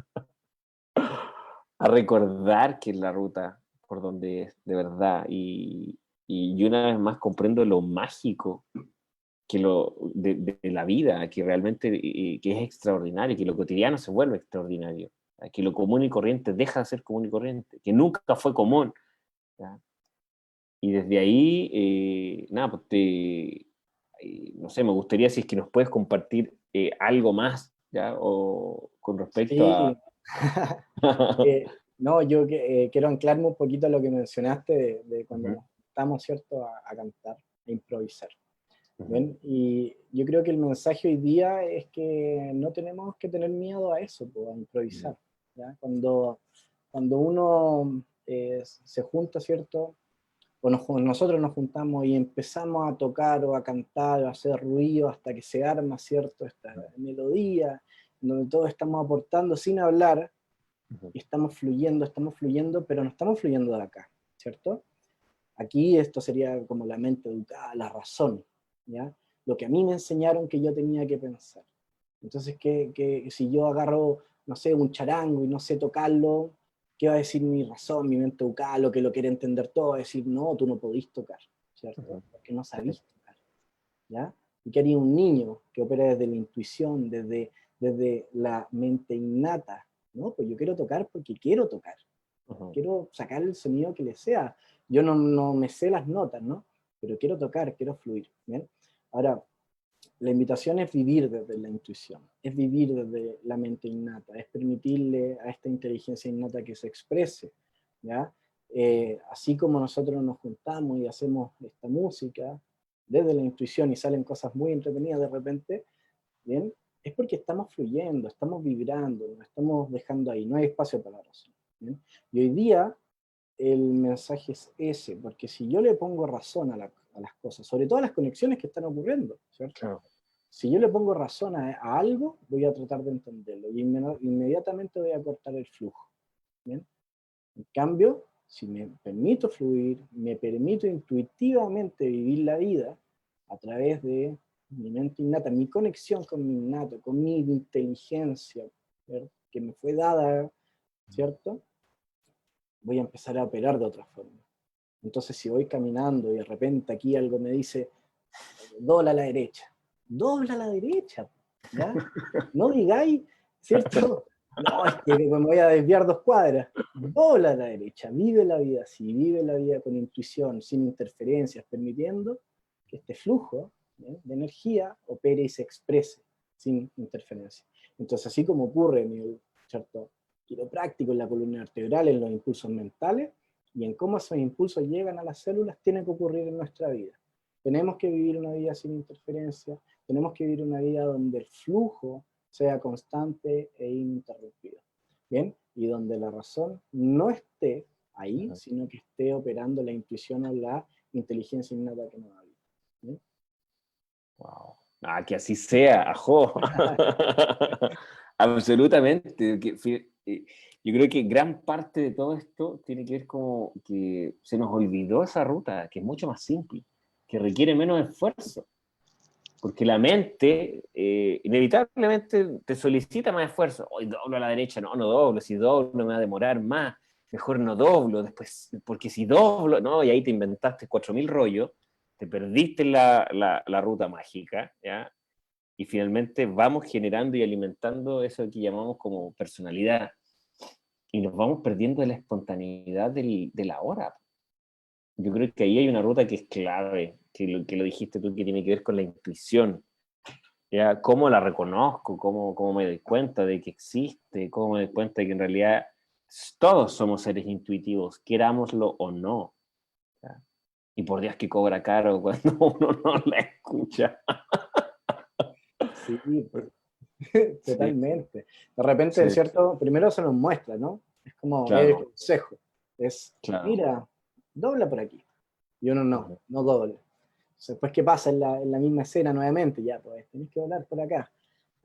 recordar que es la ruta por donde es, de verdad. Y yo una vez más comprendo lo mágico de la vida, que realmente que es extraordinario, que lo cotidiano se vuelve extraordinario, que lo común y corriente deja de ser común y corriente, que nunca fue común. ¿Ya? Y desde ahí, nada, pues no sé, me gustaría si es que nos puedes compartir algo más, ¿ya? O con respecto a... Sí, no, yo quiero anclarme un poquito a lo que mencionaste de cuando Ujú, nos estamos, ¿cierto?, a cantar, a improvisar. ujú, ¿Ven? Y yo creo que el mensaje hoy día es que no tenemos que tener miedo a eso, pues, a ujú, improvisar. ¿Ya? Cuando uno se junta, ¿cierto? Nosotros nos juntamos y empezamos a tocar o a cantar o a hacer ruido hasta que se arma, ¿cierto? Esta melodía, donde todos estamos aportando sin hablar ujú, y estamos fluyendo, pero no estamos fluyendo de acá, ¿cierto? Aquí esto sería como la mente educada, la razón, ¿ya? Lo que a mí me enseñaron que yo tenía que pensar. Entonces, que si yo agarro, no sé, un charango y no sé tocarlo, ¿qué va a decir mi razón, mi mente educada, lo que lo quiere entender todo? Va a decir, no, tú no podís tocar, ¿cierto? ujú. Porque no Sí. sabís tocar, ¿ya? ¿Y qué haría un niño que opera desde la intuición, desde la mente innata? ¿No? Pues yo quiero tocar porque quiero tocar, Ujú, quiero sacar el sonido que le sea. Yo no me sé las notas, ¿no? Pero quiero tocar, quiero fluir, ¿bien? Ahora, la invitación es vivir desde la intuición, es vivir desde la mente innata, es permitirle a esta inteligencia innata que se exprese, ¿ya? Así como nosotros nos juntamos y hacemos esta música desde la intuición y salen cosas muy entretenidas de repente, ¿bien? Es porque estamos fluyendo, estamos vibrando, nos estamos dejando ahí, no hay espacio para la razón, ¿bien? Y hoy día el mensaje es ese, porque si yo le pongo razón a las cosas, sobre todo a las conexiones que están ocurriendo, ¿cierto? Claro. Si yo le pongo razón a algo, voy a tratar de entenderlo y inmediatamente voy a cortar el flujo, ¿bien? En cambio, si me permito fluir, me permito intuitivamente vivir la vida a través de mi mente innata, mi conexión con mi innato, con mi inteligencia, ¿cierto? Que me fue dada, ¿cierto? Voy a empezar a operar de otra forma. Entonces, si voy caminando y de repente aquí algo me dice, dobla a la derecha, dobla a la derecha, ¿ya? No digáis, ¿cierto? No, es que me voy a desviar 2 cuadras. Dobla a la derecha, vive la vida así, vive la vida con intuición, sin interferencias, permitiendo que este flujo, ¿eh?, de energía opere y se exprese sin interferencia. Entonces, así como ocurre en el, ¿cierto?, quiropráctico, en la columna vertebral, en los impulsos mentales, y en cómo esos impulsos llegan a las células, tiene que ocurrir en nuestra vida. Tenemos que vivir una vida sin interferencia, tenemos que vivir una vida donde el flujo sea constante e ininterrumpido, ¿bien? Y donde la razón no esté ahí, sino que esté operando la intuición o la inteligencia innata que nos habita, ¿bien? Wow. Ah, que así sea, ajo. Absolutamente. Yo creo que gran parte de todo esto tiene que ver con que se nos olvidó esa ruta, que es mucho más simple, que requiere menos esfuerzo. Porque la mente inevitablemente te solicita más esfuerzo. Hoy doblo a la derecha, no, no doblo. Si doblo me va a demorar más. Mejor no doblo. Después, porque si doblo, no, y ahí te inventaste 4.000 rollos, te perdiste la ruta mágica, ¿ya? Y finalmente vamos generando y alimentando eso que llamamos como personalidad. Y nos vamos perdiendo de la espontaneidad de la hora. Yo creo que ahí hay una ruta que es clave, que lo dijiste tú, que tiene que ver con la intuición. ¿Ya? ¿Cómo la reconozco? ¿Cómo me doy cuenta de que existe? ¿Cómo me doy cuenta de que en realidad todos somos seres intuitivos, querámoslo o no? ¿Ya? Y por Dios que cobra caro cuando uno no la escucha. Sí, Sí, totalmente. De repente, sí, ¿cierto? Primero se nos muestra, ¿no? Es como el claro, consejo. Es, claro. mira, dobla por aquí. Y uno no, Ujú. no dobla. Después, ¿qué pasa en la misma escena nuevamente? Ya, pues tenés que doblar por acá.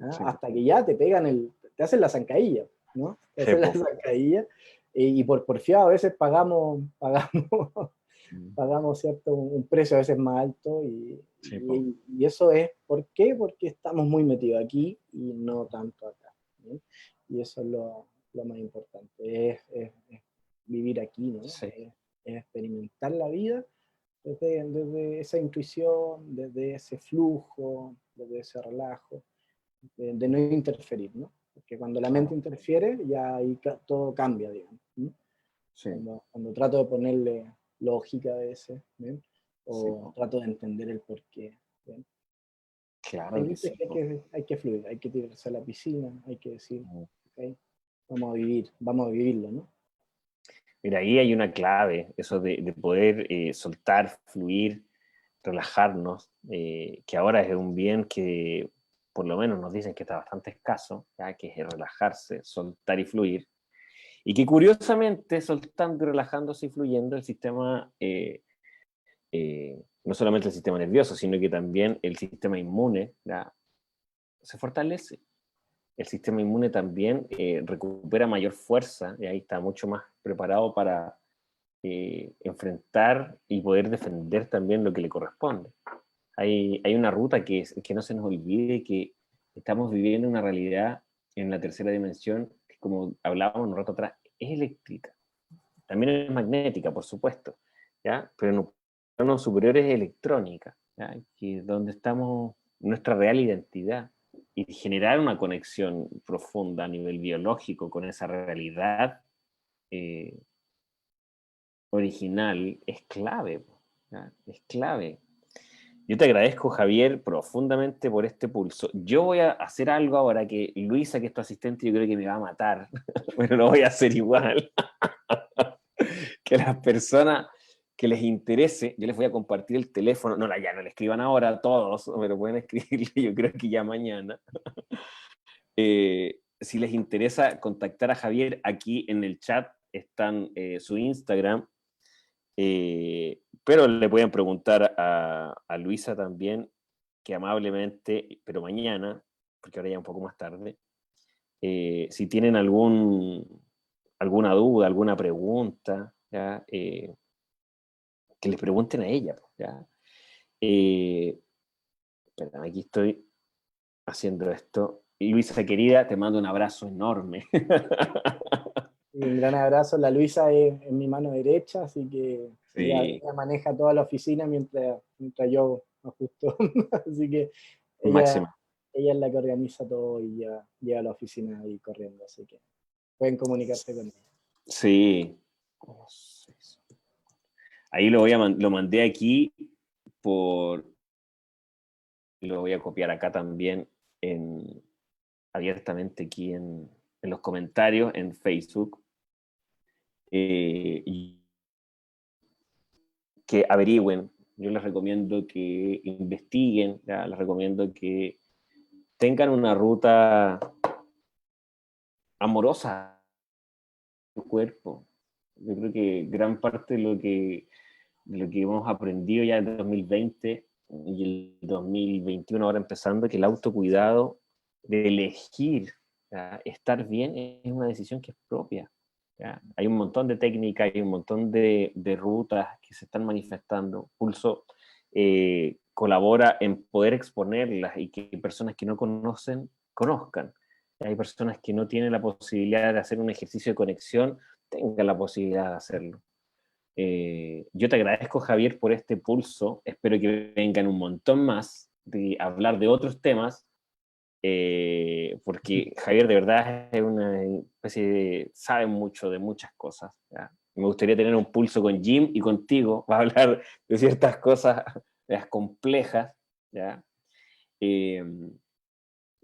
¿Ah? Sí, Hasta que ya te pegan te hacen la zancadilla, ¿no? Te sí, hacen la po. zancadilla. Y por porfiado a veces Mm, pagamos, ¿cierto? Un precio a veces más alto sí, po. y eso es, ¿por qué? Porque estamos muy metidos aquí y no tanto acá, ¿sí? Y eso es lo más importante, es vivir aquí, ¿no? Sí. Es experimentar la vida desde esa intuición, desde ese flujo, desde ese relajo, de no interferir, ¿no? Porque cuando la mente Claro, interfiere, ya ahí todo cambia, digamos, ¿no? sí, Cuando trato de ponerle lógica a veces, ¿bien? sí, O po. trato de entender el porqué, ¿bien? Claro Hay que veces sí, que po. hay que fluir, hay que tirarse a la piscina, hay que decir, Mm. ok, vamos a vivirlo, ¿no? Mira, ahí hay una clave, eso de poder soltar, fluir, relajarnos, que ahora es un bien que por lo menos nos dicen que está bastante escaso, ¿ya? Que es relajarse, soltar y fluir, y que curiosamente, soltando y relajándose y fluyendo, el sistema, no solamente el sistema nervioso, sino que también el sistema inmune, ¿ya? Se fortalece. El sistema inmune también recupera mayor fuerza y ahí está mucho más preparado para enfrentar y poder defender también lo que le corresponde. Hay una ruta que no se nos olvide que estamos viviendo una realidad en la tercera dimensión que, como hablábamos un rato atrás, es eléctrica. También es magnética, por supuesto, ¿ya? Pero en un plano superior es electrónica, ¿ya? Que es donde estamos, nuestra real identidad, y generar una conexión profunda a nivel biológico con esa realidad eh, original es clave, ¿ya? Es clave. Yo te agradezco, Javier, profundamente por este pulso. Yo voy a hacer algo ahora que Luisa, que es tu asistente, yo creo que me va a matar, pero lo voy a hacer igual. Que las personas que les interese, yo les voy a compartir el teléfono, no, ya no le escriban ahora todos, pero pueden escribirle yo creo que ya mañana. Si les interesa contactar a Javier, aquí en el chat están su Instagram, pero le pueden preguntar a Luisa también, que amablemente, pero mañana, porque ahora ya un poco más tarde, si tienen alguna duda, alguna pregunta, ¿ya? Que les pregunten a ella. ¿Ya? Espera, aquí estoy haciendo esto. Y Luisa, querida, te mando un abrazo enorme. Y un gran abrazo. La Luisa es mi mano derecha, así que Sí, ella maneja toda la oficina mientras yo ajusto. Así que ella, máxima. ella es la que organiza todo y lleva a la oficina ahí corriendo, así que pueden comunicarse con ella. Sí. Ahí lo mandé aquí por... Lo voy a copiar acá también abiertamente aquí en los comentarios en Facebook. Y que averigüen. Yo les recomiendo que investiguen, ¿ya? Les recomiendo que tengan una ruta amorosa a su cuerpo. Yo creo que gran parte de lo que hemos aprendido ya en el 2020 y el 2021 ahora empezando, que el autocuidado de elegir, ¿ya? Estar bien es una decisión que es propia. ¿Ya? Hay un montón de técnicas, hay un montón de rutas que se están manifestando. Pulso colabora en poder exponerlas y que personas que no conocen, conozcan. Hay personas que no tienen la posibilidad de hacer un ejercicio de conexión, tengan la posibilidad de hacerlo. Yo te agradezco, Javier, por este pulso. Espero que vengan un montón más de hablar de otros temas, porque Javier de verdad es una especie de... sabe mucho de muchas cosas. ¿Ya? Me gustaría tener un pulso con Jim y contigo para hablar de ciertas cosas, de las complejas. ¿Ya? Eh,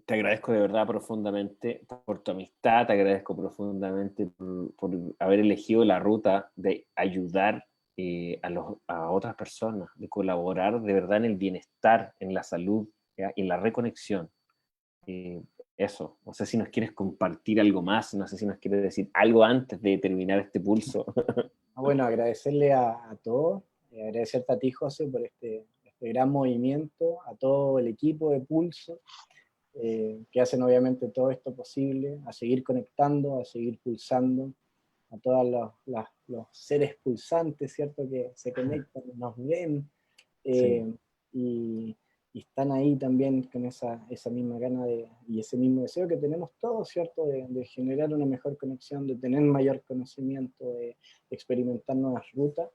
Te agradezco de verdad profundamente por tu amistad, te agradezco profundamente por haber elegido la ruta de ayudar a otras personas, de colaborar de verdad en el bienestar, en la salud, ¿ya? En la reconexión. Eh, Eso, no sé si nos quieres compartir algo más, no sé si nos quieres decir algo antes de terminar este pulso. Bueno, agradecerle a todos, agradecerte a ti, José, por este gran movimiento, a todo el equipo de Pulso, que hacen obviamente todo esto posible, a seguir conectando, a seguir pulsando, a todos los seres pulsantes, ¿cierto? Que se conectan, nos ven, Sí. eh, y, y están ahí también con esa misma gana y ese mismo deseo que tenemos todos, ¿cierto? De generar una mejor conexión, de tener mayor conocimiento, de experimentar nuevas rutas.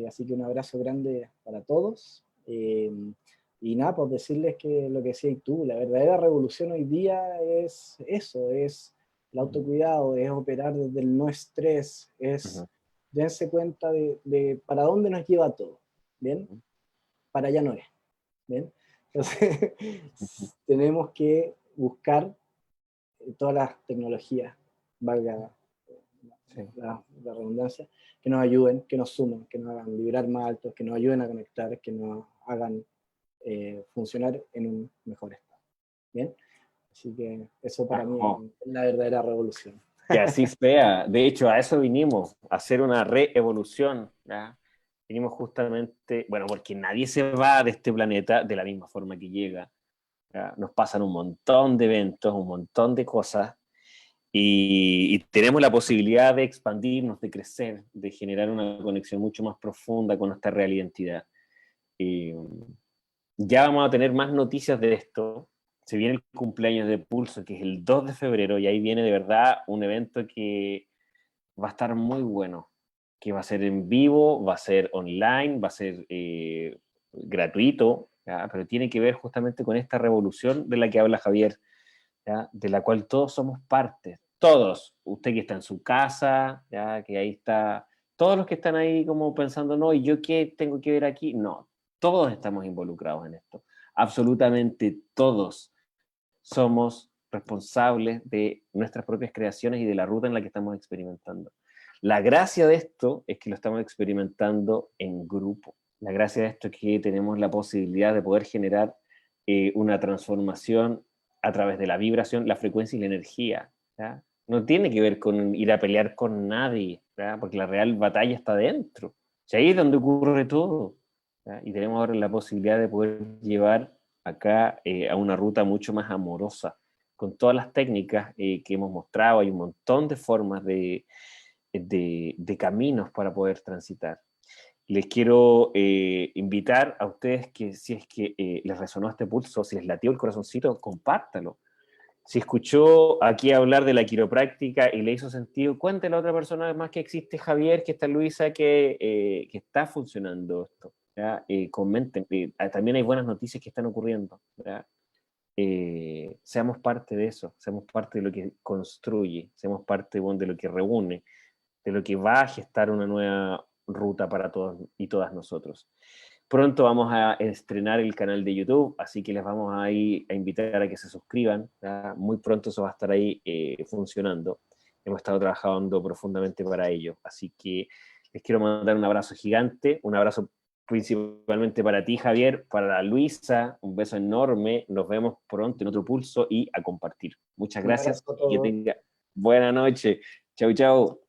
Así que un abrazo grande para todos. Y nada, pues decirles que lo que decías tú, la verdadera revolución hoy día es eso, es el autocuidado, es operar desde el no estrés, es Ujú. darse cuenta de para dónde nos lleva todo, ¿bien? Para allá no es, ¿bien? Entonces, tenemos que buscar todas las tecnologías, valga Sí. la redundancia, que nos ayuden, que nos sumen, que nos hagan vibrar más altos, que nos ayuden a conectar, que nos hagan funcionar en un mejor estado, ¿bien? Así que eso para mí Ajo. es la verdadera revolución. Que así sea. De hecho, a eso vinimos, a hacer una reevolución. ¿Ya? Vinimos justamente, bueno, porque nadie se va de este planeta de la misma forma que llega. ¿Ya? Nos pasan un montón de eventos, un montón de cosas, y tenemos la posibilidad de expandirnos, de crecer, de generar una conexión mucho más profunda con nuestra real identidad. Y ya vamos a tener más noticias de esto. Se viene el cumpleaños de Pulso, que es el 2 de febrero, y ahí viene de verdad un evento que va a estar muy bueno, que va a ser en vivo, va a ser online, va a ser gratuito, ¿ya? Pero tiene que ver justamente con esta revolución de la que habla Javier, ¿ya? De la cual todos somos parte, todos, usted que está en su casa, ¿ya? Que ahí está, todos los que están ahí como pensando, no, ¿y yo qué tengo que ver aquí? No, todos estamos involucrados en esto, absolutamente todos somos responsables de nuestras propias creaciones y de la ruta en la que estamos experimentando. La gracia de esto es que lo estamos experimentando en grupo. La gracia de esto es que tenemos la posibilidad de poder generar una transformación a través de la vibración, la frecuencia y la energía. ¿Ya? No tiene que ver con ir a pelear con nadie, ¿ya? Porque la real batalla está dentro. O sea, ahí es donde ocurre todo. ¿Ya? Y tenemos ahora la posibilidad de poder llevar acá a una ruta mucho más amorosa, con todas las técnicas que hemos mostrado. Hay un montón de formas de caminos para poder transitar. Les quiero invitar a ustedes que si es que les resonó este pulso, si les latió el corazoncito, compártalo. Si escuchó aquí hablar de la quiropráctica y le hizo sentido, cuéntele a otra persona más que existe Javier, que está Luisa, que está funcionando esto. ¿Ya? Comenten. También hay buenas noticias que están ocurriendo. ¿Ya? Seamos parte de eso, seamos parte de lo que construye, seamos parte de lo que reúne, de lo que va a gestar una nueva ruta para todos y todas nosotros. Pronto vamos a estrenar el canal de YouTube, así que les vamos a invitar a que se suscriban. ¿Ya? Muy pronto eso va a estar ahí funcionando. Hemos estado trabajando profundamente para ello. Así que les quiero mandar un abrazo gigante, un abrazo principalmente para ti, Javier, para Luisa, un beso enorme. Nos vemos pronto en otro pulso y a compartir. Muchas Un gracias abrazo a y que todos. tenga buena noche. Chau, chau.